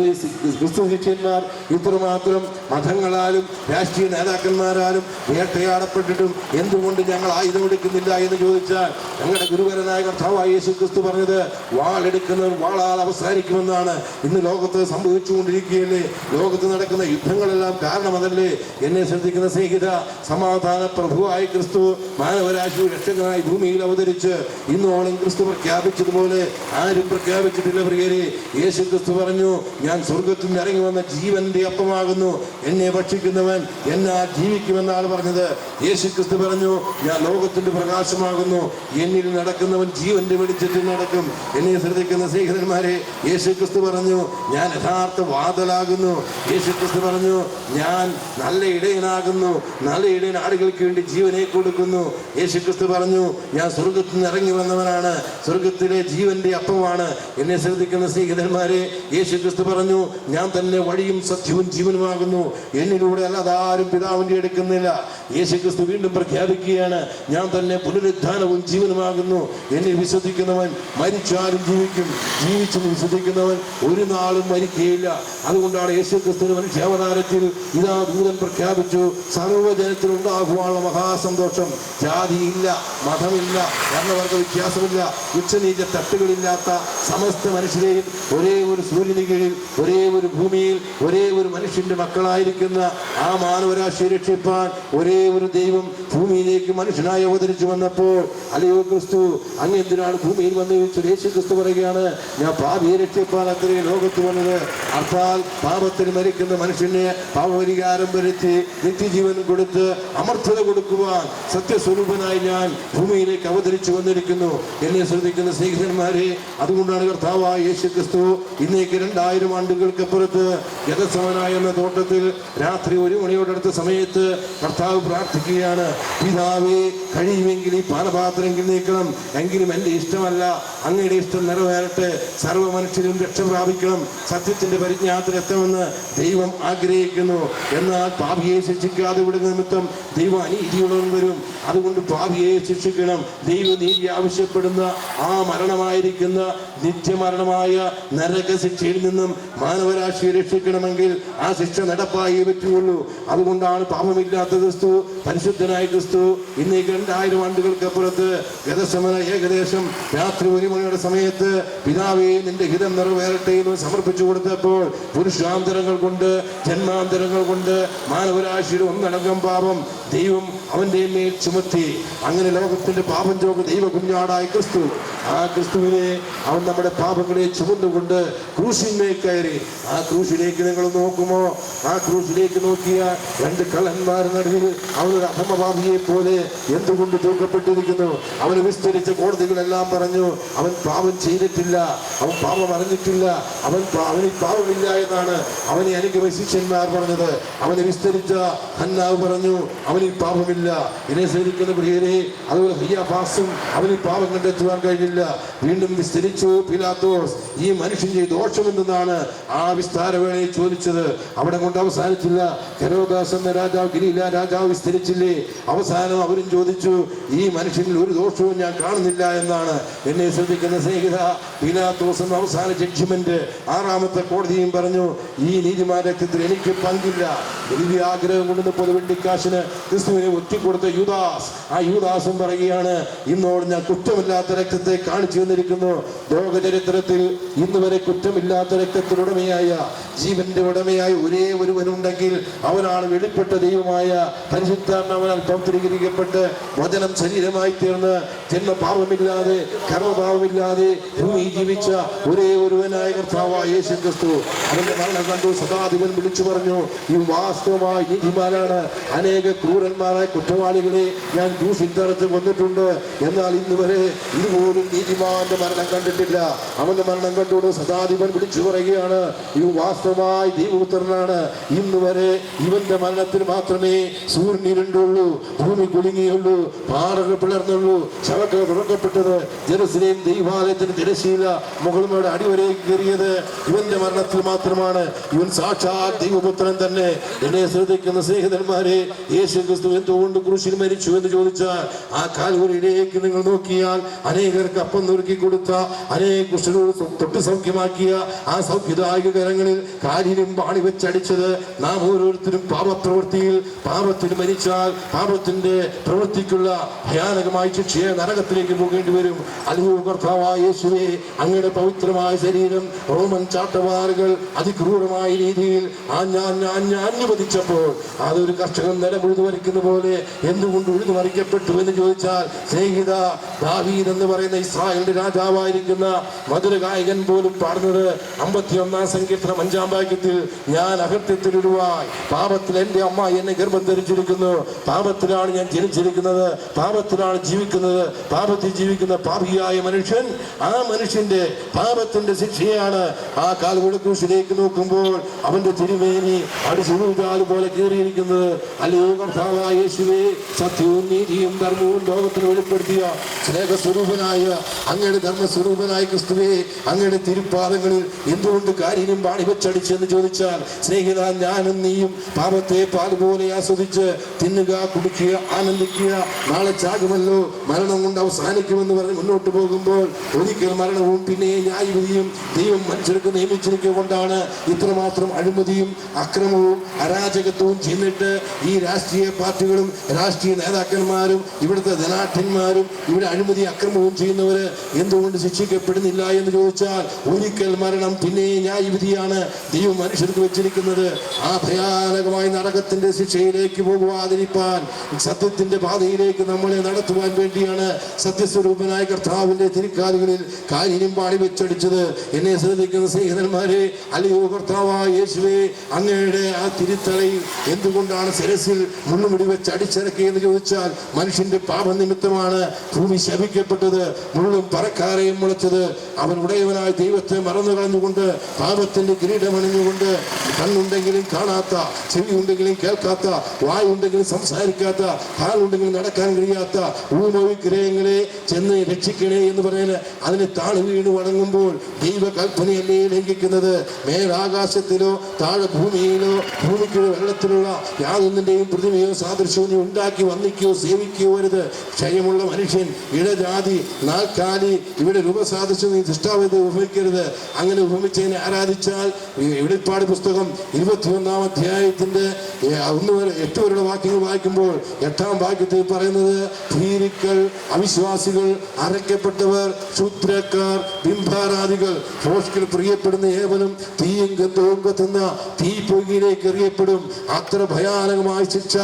ശിഷ്യന്മാർ ഇത്രമാത്രം മതങ്ങളാലും രാഷ്ട്രീയ നേതാക്കന്മാരാലും വേട്ടയാടപ്പെട്ടിട്ടും എന്തുകൊണ്ട് ഞങ്ങൾ ആയുധം എടുക്കുന്നില്ല എന്ന് ചോദിച്ചാൽ ഞങ്ങളുടെ ഗുരുവരനായ കർത്താവായ യേശു ക്രിസ്തു പറഞ്ഞത് വാളെടുക്കുന്നവർ വാളാൽ അവസാനിക്കുമെന്നാണ്. ഇന്ന് ലോകത്ത് സംഭവിച്ചുകൊണ്ടിരിക്കുകയല്ലേ? ലോകത്ത് നടക്കുന്ന യുദ്ധങ്ങളെല്ലാം കാരണം അതല്ലേ? എന്നെ ശ്രദ്ധിക്കുന്ന സ്നേഹിത, സമാധാന പ്രഭുവായ ക്രിസ്തു മാനവരാശി രക്ഷകനായി ഭൂമിയിൽ അവതരിച്ച് ഇന്നോളം ക്രിസ്തു പ്രഖ്യാപിച്ചതുപോലെ ആരും പ്രഖ്യാപിച്ചിട്ടില്ല പ്രിയരെ. യേശു ക്രിസ്തു പറഞ്ഞു, ഞാൻ സ്വർഗത്തിൽ നിന്ന് ഇറങ്ങി വന്ന ജീവന്റെ അപ്പമാകുന്നു, എന്നെ ഭക്ഷിക്കുന്നവൻ എന്നാൽ ജീവിക്കുമെന്നാണ് പറഞ്ഞത്. യേശു ക്രിസ്തു പറഞ്ഞു, ഞാൻ ലോകത്തിന്റെ പ്രകാശമാകുന്നു, എന്നിൽ നടക്കുന്നവൻ ജീവന്റെ വെളിച്ചത്തിൽ നടക്കും. എന്നെ ശ്രദ്ധിക്കുന്ന സ്നേഹിതന്മാരെ, യേശു ക്രിസ്തു പറഞ്ഞു, ഞാൻ യഥാർത്ഥ വാതിലാകുന്നു. യേശു ക്രിസ്തു പറഞ്ഞു, ഞാൻ നല്ല ഇടയനാകുന്നു, നല്ല ഇടയൻ ആടുകൾക്ക് വേണ്ടി ജീവനെ കൊടുക്കുന്നു. യേശു ക്രിസ്തു പറഞ്ഞു, ഞാൻ സ്വർഗത്തിൽ നിന്ന് ഇറങ്ങി വന്നവനാണ്, സ്വർഗത്തിലെ ജീവന്റെ അപ്പമാണ്. എന്നെ ശ്രദ്ധിക്കുന്ന സ്നേഹിതന്മാരെ, യേശു ക്രിസ്തു പറഞ്ഞു, ഞാൻ തന്നെ വഴിയും സത്യവും ജീവനുമാകുന്നു, എന്നിലൂടെ അല്ലാതെ ആരും പിതാവിന്റെ എടുക്കുന്നില്ല. യേശുക്രിസ്തു വീണ്ടും പ്രഖ്യാപിക്കുകയാണ്, ഞാൻ തന്നെ പുനരുദ്ധാനവും ജീവനുമാകുന്നു. എന്നിൽ വിശ്വസിക്കുന്നവൻ മരിച്ചാലും ജീവിക്കും, ജീവിച്ചും വിശ്വസിക്കുന്നവൻ ഒരു നാളും മരിക്കുകയില്ല. അതുകൊണ്ടാണ് യേശുക്രിസ്തുവിന്റെ മനുഷ്യാവതാരത്തിൽ ഇതാ ദൂതൻ പ്രഖ്യാപിച്ചു, സർവ്വജനത്തിൽ ഉണ്ടാകുവാനുള്ള മഹാസന്തോഷം. ജാതിയില്ല, മതമില്ല, വർണ്ണവർഗ വ്യത്യാസമില്ല, ഉച്ചനീച തട്ടുകളില്ലാത്ത സമസ്ത മനുഷ്യരെയും ഒരേ ഒരു സൂര്യന് കീഴിൽ, ഒരേ ഒരു ഭൂമിയിൽ, ഒരേ ഒരു മനുഷ്യന്റെ മക്കളായിരിക്കുന്ന ആ മാനവരാശിയെ രക്ഷിപ്പാൻ ഒരേ ഒരു ദൈവം ഭൂമിയിലേക്ക് മനുഷ്യനായി അവതരിച്ചു വന്നപ്പോൾ, അല്ലയോ ക്രിസ്തു, അങ്ങ് എന്തിനാണ് ഭൂമിയിൽ വന്ന് ചോദിച്ചു? യേശു ക്രിസ്തു പറയുകയാണ്, ഞാൻ പാപിയെ രക്ഷിപ്പാൻ അത്രയും ലോകത്ത് വന്നത്. അർത്ഥാൽ പാപത്തിന് മരിക്കുന്ന മനുഷ്യനെ പാപപരിഹാരം വരുത്തി നിത്യജീവൻ കൊടുത്ത് അമർത്യത കൊടുക്കുവാൻ സത്യസ്വരൂപനായി ഞാൻ ഭൂമിയിലേക്ക് അവതരിച്ചു വന്നിരിക്കുന്നു. എന്നെ ശ്രദ്ധിക്കുന്ന സ്നേഹിതന്മാരെ, അതുകൊണ്ടാണ് കർത്താവായ യേശു ക്രിസ്തു ഇന്നേക്ക് 2000 ആണ്ടുകൾക്കപ്പുറത്ത് ഗതസമനായ എന്ന തോട്ടത്തിൽ രാത്രി 1 മണിയോടടുത്ത സമയത്ത് കർത്താവ് പ്രാർത്ഥിക്കുകയാണ്, പിതാവേ, കഴിയുമെങ്കിൽ ഈ പാനപാത്രമെങ്കിൽ നീക്കണം, എങ്കിലും എൻ്റെ ഇഷ്ടമല്ല, അങ്ങയുടെ ഇഷ്ടം നിറവേറട്ടെ, സർവ്വ മനുഷ്യരും രക്ഷ പ്രാപിക്കണം, സത്യത്തിന്റെ പരിജ്ഞാനത്തിലെത്തുമെന്ന് ദൈവം ആഗ്രഹിക്കുന്നു. എന്നാൽ പാപിയെ ശിക്ഷിക്കാതെ വിടുന്ന നിമിത്തം ദൈവം അനീതിയുള്ളവൻ വരും. അതുകൊണ്ട് പാപിയെ ശിക്ഷിക്കണം. ദൈവനീതി ആവശ്യപ്പെടുന്ന ആ മരണമായിരിക്കുന്ന നിത്യമരണമായ നരക ശിക്ഷയിൽ നിന്നും മാനവരാശിയെ രക്ഷിക്കണമെങ്കിൽ ആ ശിക്ഷ നടപ്പായേ പറ്റുകയുള്ളൂ. അതുകൊണ്ടാണ് പാപമില്ലാത്ത ക്രിസ്തു, പരിശുദ്ധനായ ക്രിസ്തു ഇന്നേക്ക് 2000 ആണ്ടുകൾക്കപ്പുറത്ത് ഗതസമന ഏകദേശം രാത്രി 1 മണിയുടെ സമയത്ത് പിതാവേ, നിന്റെ ഹിതം നിറവേറട്ടെ എന്ന് സമർപ്പിച്ചു കൊടുത്തപ്പോൾ പുരുഷാന്തരങ്ങൾ കൊണ്ട്, ജന്മാന്തരങ്ങൾ കൊണ്ട് മാനവരാശിയുടെ ഒന്നടങ്കം പാപം ദൈവം അവന്റെ മേൽ ചുമത്തി. അങ്ങനെ ലോകത്തിന്റെ പാപം ചോക്ക് ദൈവ കുഞ്ഞാടായ ക്രിസ്തു, ആ ക്രിസ്തുവിനെ അവൻ നമ്മുടെ പാപങ്ങളെ ചുമന്നുകൊണ്ട് ക്രൂശിന്മേൽ കയറി. ആ ക്രൂശിലേക്ക് നിങ്ങൾ നോക്കുമോ? ആ ക്രൂശിലേക്ക് നോക്കിയ 2 കള്ളന്മാർ നടുവിൽ അവനൊരു അധമപാപിയെ പോലെ എന്തുകൊണ്ട് തൂക്കപ്പെട്ടിരിക്കുന്നു? അവന് വിസ്തരിച്ച കോടതികളെല്ലാം പറഞ്ഞു, അവൻ പാപം ചെയ്തിട്ടില്ല, അവൻ പാപം അറിഞ്ഞിട്ടില്ല, അവന് പാപമില്ല എന്നാണ് അവനെ അനുഗമ ശിഷ്യന്മാർ പറഞ്ഞത്. അവനെ വിസ്തരിച്ച ഹന്നാവ് പറഞ്ഞു, അവനിൽ പാപമില്ല. ഇതിനെ സേവിക്കുന്ന പ്രിയരെ, അതുപോലെ ഹയ്യാഫാസും അവനിൽ പാപം കണ്ടെത്തുവാൻ കഴിഞ്ഞില്ല. വീണ്ടും വിസ്തരിച്ചു പിലാത്തോസ്, ഈ മനുഷ്യൻ ചെയ്ത ദോഷമെന്നാണ് ആ വിസ്താരവേളയിൽ ചോദിച്ചത്. അവിടെ കൊണ്ട് അവസാനിച്ചില്ല. ഹെരോദാസ് എന്ന രാജാവ്, ഗലീല രാജാവ് വിസ്തരിച്ചില്ലേ? അവസാനം അവരും ചോദിച്ചു, ഈ മനുഷ്യനിൽ ഒരു ദോഷവും ഞാൻ കാണുന്നില്ല എന്നാണ്. എന്നെ ശ്രദ്ധിക്കുന്ന സ്നേഹിത, പിലാത്തോസ് എന്ന അവസാന ജഡ്ജ്മെന്റ് 6ാമത്തെ കോടതിയും പറഞ്ഞു, ഈ നീതിമാൻ രക്തത്തിൽ എനിക്ക് പങ്കില്ല. വലിയ ആഗ്രഹം കൊണ്ടുവന്ന പൊതുവെള്ളിക്കാശിന് ക്രിസ്തുവിനെ ഒറ്റിക്കൊടുത്ത യൂദാസ്, ആ യൂദാസും പറയുകയാണ്, ഇന്നോട് ഞാൻ കുറ്റമില്ലാത്ത രക്തത്തെ കാണിച്ചു തന്നിരിക്കുന്നു. ലോക ചരിത്രത്തിൽ ഇന്ന് വരെ കുറ്റമില്ലാത്ത രക്തത്തിനുടമയായ, ജീവന്റെ ഉടമയായ ഒരേ ഒരുവനുണ്ടെങ്കിൽ അവനാണ് വെളിപ്പെട്ട ദൈവമായ പരിശുദ്ധാത്മാവിനാൽ പൗത്രീകരിക്കപ്പെട്ട് വചനം ശരീരമായി തീർന്ന് ജന്മപാപമില്ലാതെ കർമ്മപാപമില്ലാതെ ഭൂമി ജീവിച്ച ഒരേ ഒരുവനായ കർത്താവായ യേശു ക്രിസ്തു. അവന്റെ മരണം കണ്ടു ശതാധിപൻ വിളിച്ചു പറഞ്ഞു, ഈ വാസ്തവമായ നീതിമാനാണ്. അനേക ക്രൂരന്മാരായ കുറ്റവാളികളെ ഞാൻ ക്രൂശിൽ തറച്ച് കൊന്നിട്ടുണ്ട്, എന്നാൽ ഇന്ന് വരെ ഇതുപോലും നീതിമാന്റെ മരണം കണ്ടിട്ടില്ല. അവന്റെ മരണം കണ്ടുകൊണ്ട് ശതാധിപൻ വിളിച്ചു പറയുകയാണ്, ഈ വാസ്തവമായ ദൈവപുത്രനാണ്. ഇന്ന് വരെ ഇവന്റെ മരണത്തിന് മാത്രമേ സൂര്യൻ ഇരുണ്ടുള്ളൂ, ഭൂമി കുലുങ്ങിയുള്ളൂ, പാറകൾ പിളർന്നുള്ളൂ, ശവക്കൾ തുറക്കപ്പെട്ടത്. ജെറുസലേം ദൈവാലയത്തിന് തിരശ്ശീല മുകളുമയുടെ അടിവരെ കയറിയത് ഇവന്റെ മരണത്തിൽ മാത്രമാണ്. ഇവൻ സാക്ഷാൽ ദൈവപുത്രൻ തന്നെ. എന്നെ ശ്രദ്ധിക്കുന്ന സ്നേഹിതന്മാരെ, യേശു ക്രിസ്തു എന്തുകൊണ്ട് ക്രൂശിൽ മരിച്ചു എന്ന് ചോദിച്ചാൽ, ആ കാൽവരിയിലേക്ക് നിങ്ങൾ നോക്കിയാൽ അനേകർക്ക് അപ്പം നുറുക്കി കൊടുത്ത, അനേക കുഷ്ഠരോഗ തൊട്ട് സൗഖ്യമാക്കിയ ആ സൗഖ്യദായക കരങ്ങളിൽ കാലിനും പാണി വെച്ചടിച്ചത് നാം ഓരോരുത്തരും പാപപ്രവൃത്തിയിൽ, പാപത്തിന് മരിച്ചാൽ പാപത്തിന്റെ പ്രവൃത്തിക്കുള്ള ഭയാനകമായ ശിക്ഷയെ നരകത്തിലേക്ക് പോകേണ്ടി വരും. അല്ലയോ കർത്താവായ യേശുവേ, അങ്ങയുടെ പവിത്രമായ ശരീരം റോമൻ ചാട്ടവാറുകൾ അതിക്രൂരമായ രീതിയിൽ അനുവദിച്ചപ്പോൾ അതൊരു കർഷകൻ നിലം ഉഴുതുമറിക്കുന്ന പോലെ എന്തുകൊണ്ട് ഉഴുതുമറിക്കപ്പെട്ടു എന്ന് ചോദിച്ചാൽ, സ്നേഹിത, ദാവീദ് എന്ന് പറയുന്ന ഇസ്രായേലിന്റെ രാജാവായിരിക്കുന്ന മധുര ഗായകൻ പോലും പാടുന്നത് 51-ാം സങ്കീർത്തനം 5-ാം വാക്യത്തിൽ, ഞാൻ അകൃത്യത്തിലൊരുവായി പാപത്തിൽ എൻ്റെ അമ്മ എന്നെ ഗർഭം ധരിച്ചിരിക്കുന്നു, പാപത്തിലാണ് ഞാൻ ജനിച്ചിരിക്കുന്നത്, പാപത്തിലാണ് ജീവിക്കുന്നത്. പാപത്തിൽ ജീവിക്കുന്ന പാപിയായ മനുഷ്യൻ, ആ മനുഷ്യന്റെ പാപത്തിന്റെ ശിക്ഷയാണ് ആ കാൽവെളുക്കൂശിലേക്ക് നോക്കുമ്പോൾ അവന്റെ തിരുമേനി അടിച്ചുകാല് പോലെ കയറിയിരിക്കുന്നത്. അല്ലയോ കർത്താവായ യേശുവേ, സത്യവും നീതിയും ധർമ്മവും ലോകത്തിന് വെളിപ്പെടുത്തിയ സ്നേഹസ്വരൂപനായ അങ്ങയുടെ ധർമ്മസ്വരൂപനായ ക്രിസ്തുവേ, അങ്ങയുടെ തിരുപ്പാദങ്ങളിൽ എന്തുകൊണ്ട് കാര്യം ആരെങ്കിലും പാടി വെച്ചടിച്ചെന്ന് ചോദിച്ചാൽ, സ്നേഹിത, ഞാനും നീയും പാപത്തെ പാൽ പോലെ ആസ്വദിച്ച് തിന്നുക, കുടിക്കുക, ആനന്ദിക്കുക, നാളെ ചാകുമല്ലോ, മരണം കൊണ്ട് അവസാനിക്കുമെന്ന് പറഞ്ഞ് മുന്നോട്ട് പോകുമ്പോൾ ഒരിക്കൽ മരണവും പിന്നെ ന്യായവിധിയും ദൈവം മനുഷ്യർക്ക് നിയമിച്ചിരിക്കുക കൊണ്ടാണ് ഇത്രമാത്രം അഴിമതിയും അക്രമവും അരാജകത്വവും ചെയ്യുന്നിട്ട് ഈ രാഷ്ട്രീയ പാർട്ടികളും രാഷ്ട്രീയ നേതാക്കന്മാരും ഇവിടുത്തെ ധനാഠ്യന്മാരും ഇവിടെ അഴിമതി അക്രമവും ചെയ്യുന്നവര് എന്തുകൊണ്ട് ശിക്ഷിക്കപ്പെടുന്നില്ല എന്ന് ചോദിച്ചാൽ, ഒരിക്കൽ മരണം പിന്നെ ന്യായവിധിയാണ് ദൈവം മനുഷ്യർക്ക് വെച്ചിരിക്കുന്നത്. ആ ഭയാനകമായ നരകത്തിന്റെ ശിക്ഷയിലേക്ക് പോകുവാതിരിപ്പാൻ, സത്യത്തിന്റെ പാതയിലേക്ക് നമ്മളെ നടത്തുവാൻ വേണ്ടിയാണ് സത്യസ്വരൂപനായ കർത്താവിന്റെ തിരുക്കാലുകളിൽ കാലിനും പാടി വെച്ചടിച്ചത്. എന്നെ ശ്രദ്ധിക്കുന്ന സ്നേഹിതന്മാരെ, അല്ലയോ കർത്താവായ യേശുവേ, അങ്ങയുടെ ആ തിരുത്തലയിൽ എന്തുകൊണ്ടാണ് ശിരസിൽ മുള്ളുമുടി വെച്ച് അടിച്ചിറക്കിയെന്ന് ചോദിച്ചാൽ, മനുഷ്യന്റെ പാപനിമിത്തമാണ് ഭൂമി ശപിക്കപ്പെട്ടത്, മുള്ളും പറക്കാരെയും മുളച്ചത്. അവൻ ഉടയവനായ ദൈവത്തെ മറന്നു കളഞ്ഞുകൊണ്ട് പാപത്തിന്റെ കിരീടമണിഞ്ഞുകൊണ്ട് കണ്ണുണ്ടെങ്കിലും കാണാത്ത, ചെവി ഉണ്ടെങ്കിലും കേൾക്കാത്ത, വായുണ്ടെങ്കിലും സംസാരിക്കാത്ത, കാലുണ്ടെങ്കിലും നടക്കാൻ കഴിയാത്ത ഊമവിഗ്രഹങ്ങളെ ചെന്ന് രക്ഷിക്കണേ എന്ന് പറയുന്നത് അതിന് താഴെ വീണ് വണങ്ങുമ്പോൾ ദൈവ കൽപ്പനയല്ലേ ലംഘിക്കുന്നത്? മേലാകാശത്തിലോ താഴെ ഭൂമിയിലോ ഭൂമിക്ക് വെള്ളത്തിലുള്ള യാതൊന്നിന്റെയും പ്രതിമയോ സാദൃശ്യവും ഉണ്ടാക്കി വന്നിക്കോ സേവിക്കോ വരുത്. ക്ഷയമുള്ള മനുഷ്യൻ, ഇടജാതി, നാൽക്കാലി, ഇവിടെ രൂപസാദൃശ്യം ദൃഷ്ടാവത് ഉപമിക്കരുത്. അങ്ങനെ ഉപമിച്ചതിനെ ആരാധിച്ചാൽ വെളിപ്പാട് പുസ്തകം 21-ാം അധ്യായത്തിന്റെ 1 മുതൽ 8 വരെയുള്ള വാക്യങ്ങൾ വായിക്കുമ്പോൾ 8-ാം വാക്യത്തിൽ പറയുന്നത്, ഭീരുക്കൾ, അവിശ്വാസികൾ, അറയ്ക്കപ്പെട്ടവർ, ശൂദ്രക്കാർ, ബിംബാരാധികൾ, ഭോഷ്കിൽ പ്രിയപ്പെടുന്ന ഏവനും തീയും ഗന്ധവും കത്തുന്ന തീ പൊയ്കയിലേക്ക് എറിയപ്പെടും. അത്ര ഭയാനകമായ ശിക്ഷ.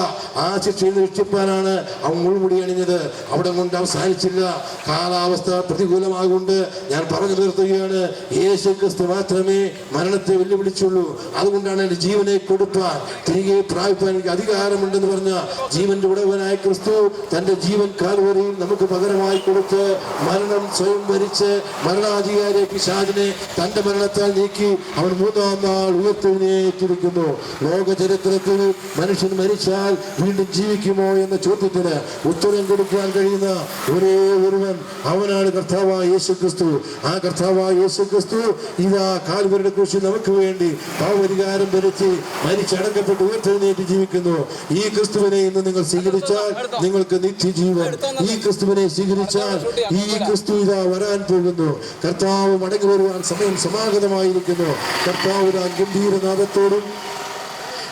ആ ശിക്ഷയിൽ നിന്ന് രക്ഷിപ്പാനാണ് അവൻ മുൾമുടി അണിഞ്ഞത്. അവിടെ കൊണ്ട് അവസാനിച്ചില്ല. കാലാവസ്ഥ പ്രതികൂലമാകൊണ്ട് ഞാൻ പറഞ്ഞു നിർത്തുകയാണ്, യേശു ക്രിസ്തു മാത്രമേ മരണത്തെ വെല്ലുവിളിച്ചുള്ളൂ. അതുകൊണ്ടാണ് എൻ്റെ ജീവനെ കൊടുപ്പാൻ, തിരികെ പ്രാപിപ്പാൻ എനിക്ക് അധികാരമുണ്ടെന്ന് പറഞ്ഞ ജീവന്റെ ഉടയവനായ ക്രിസ്തു തന്റെ ജീവൻ കാൽവരിയിൽ നമുക്ക് പകരമായി കൊടുത്ത് മരണം സ്വയം ഭരിച്ച് മരണാധികാരിയെ പിശാചിനെ തന്റെ മരണത്താൽ നീക്കി അവൻ 3-ാം നാൾ ഉയർത്തെഴുന്നേറ്റിരിക്കുന്നു. ലോക ചരിത്രത്തിൽ മനുഷ്യൻ മരിച്ചാൽ വീണ്ടും ജീവിക്കുമോ എന്ന ചോദ്യത്തിന് ഉത്തരം കൊടുക്കാൻ കഴിയുന്ന ഒരേ ഒരുവൻ, അവനാണ് കർത്താവായ യേശു ക്രിസ്തു. ആ കർത്താവായ യേശു ക്രിസ്തു ഇതാ കാൽവരിയുടെ ക്രൂശിൽ നമുക്ക് വേണ്ടി പാപപരിഹാരം വരുത്തി മരിച്ചടക്കപ്പെട്ട് ഉയർത്തെഴുന്നേറ്റ് ജീവിക്കുന്നു. ഈ ക്രിസ്തുവിനെ ഇന്ന് നിങ്ങൾ സ്വീകരിച്ചാൽ നിങ്ങൾക്ക് നിത്യജീവൻ. ഈ ക്രിസ്തുവിനെ സ്വീകരിച്ചാൽ ഈ ക്രിസ്തു ഇതാ വരാൻ പോകുന്നു. കർത്താവ് മടങ്ങി വരുവാൻ സമയം സമാഗതമായിരിക്കുന്നു. കർത്താവ് ഗംഭീരനാദത്തോടും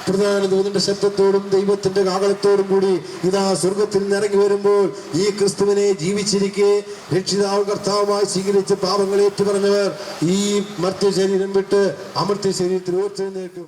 പ്രധാന ദൂതന്റെ ശബ്ദത്തോടും ദൈവത്തിന്റെ കാഹളത്തോടും കൂടി ഇതാ സ്വർഗത്തിൽ നിറങ്ങി വരുമ്പോൾ ഈ ക്രിസ്തുവിനെ ജീവിച്ചിരിക്കെ രക്ഷിതാവ് കർത്താവുമായി സ്വീകരിച്ച് പാപങ്ങൾ ഏറ്റുപറഞ്ഞവർ ഈ മർത്യ ശരീരം വിട്ട് അമർത്യ ശരീരത്തിൽ ഉയർത്തെഴുന്നേൽക്കും.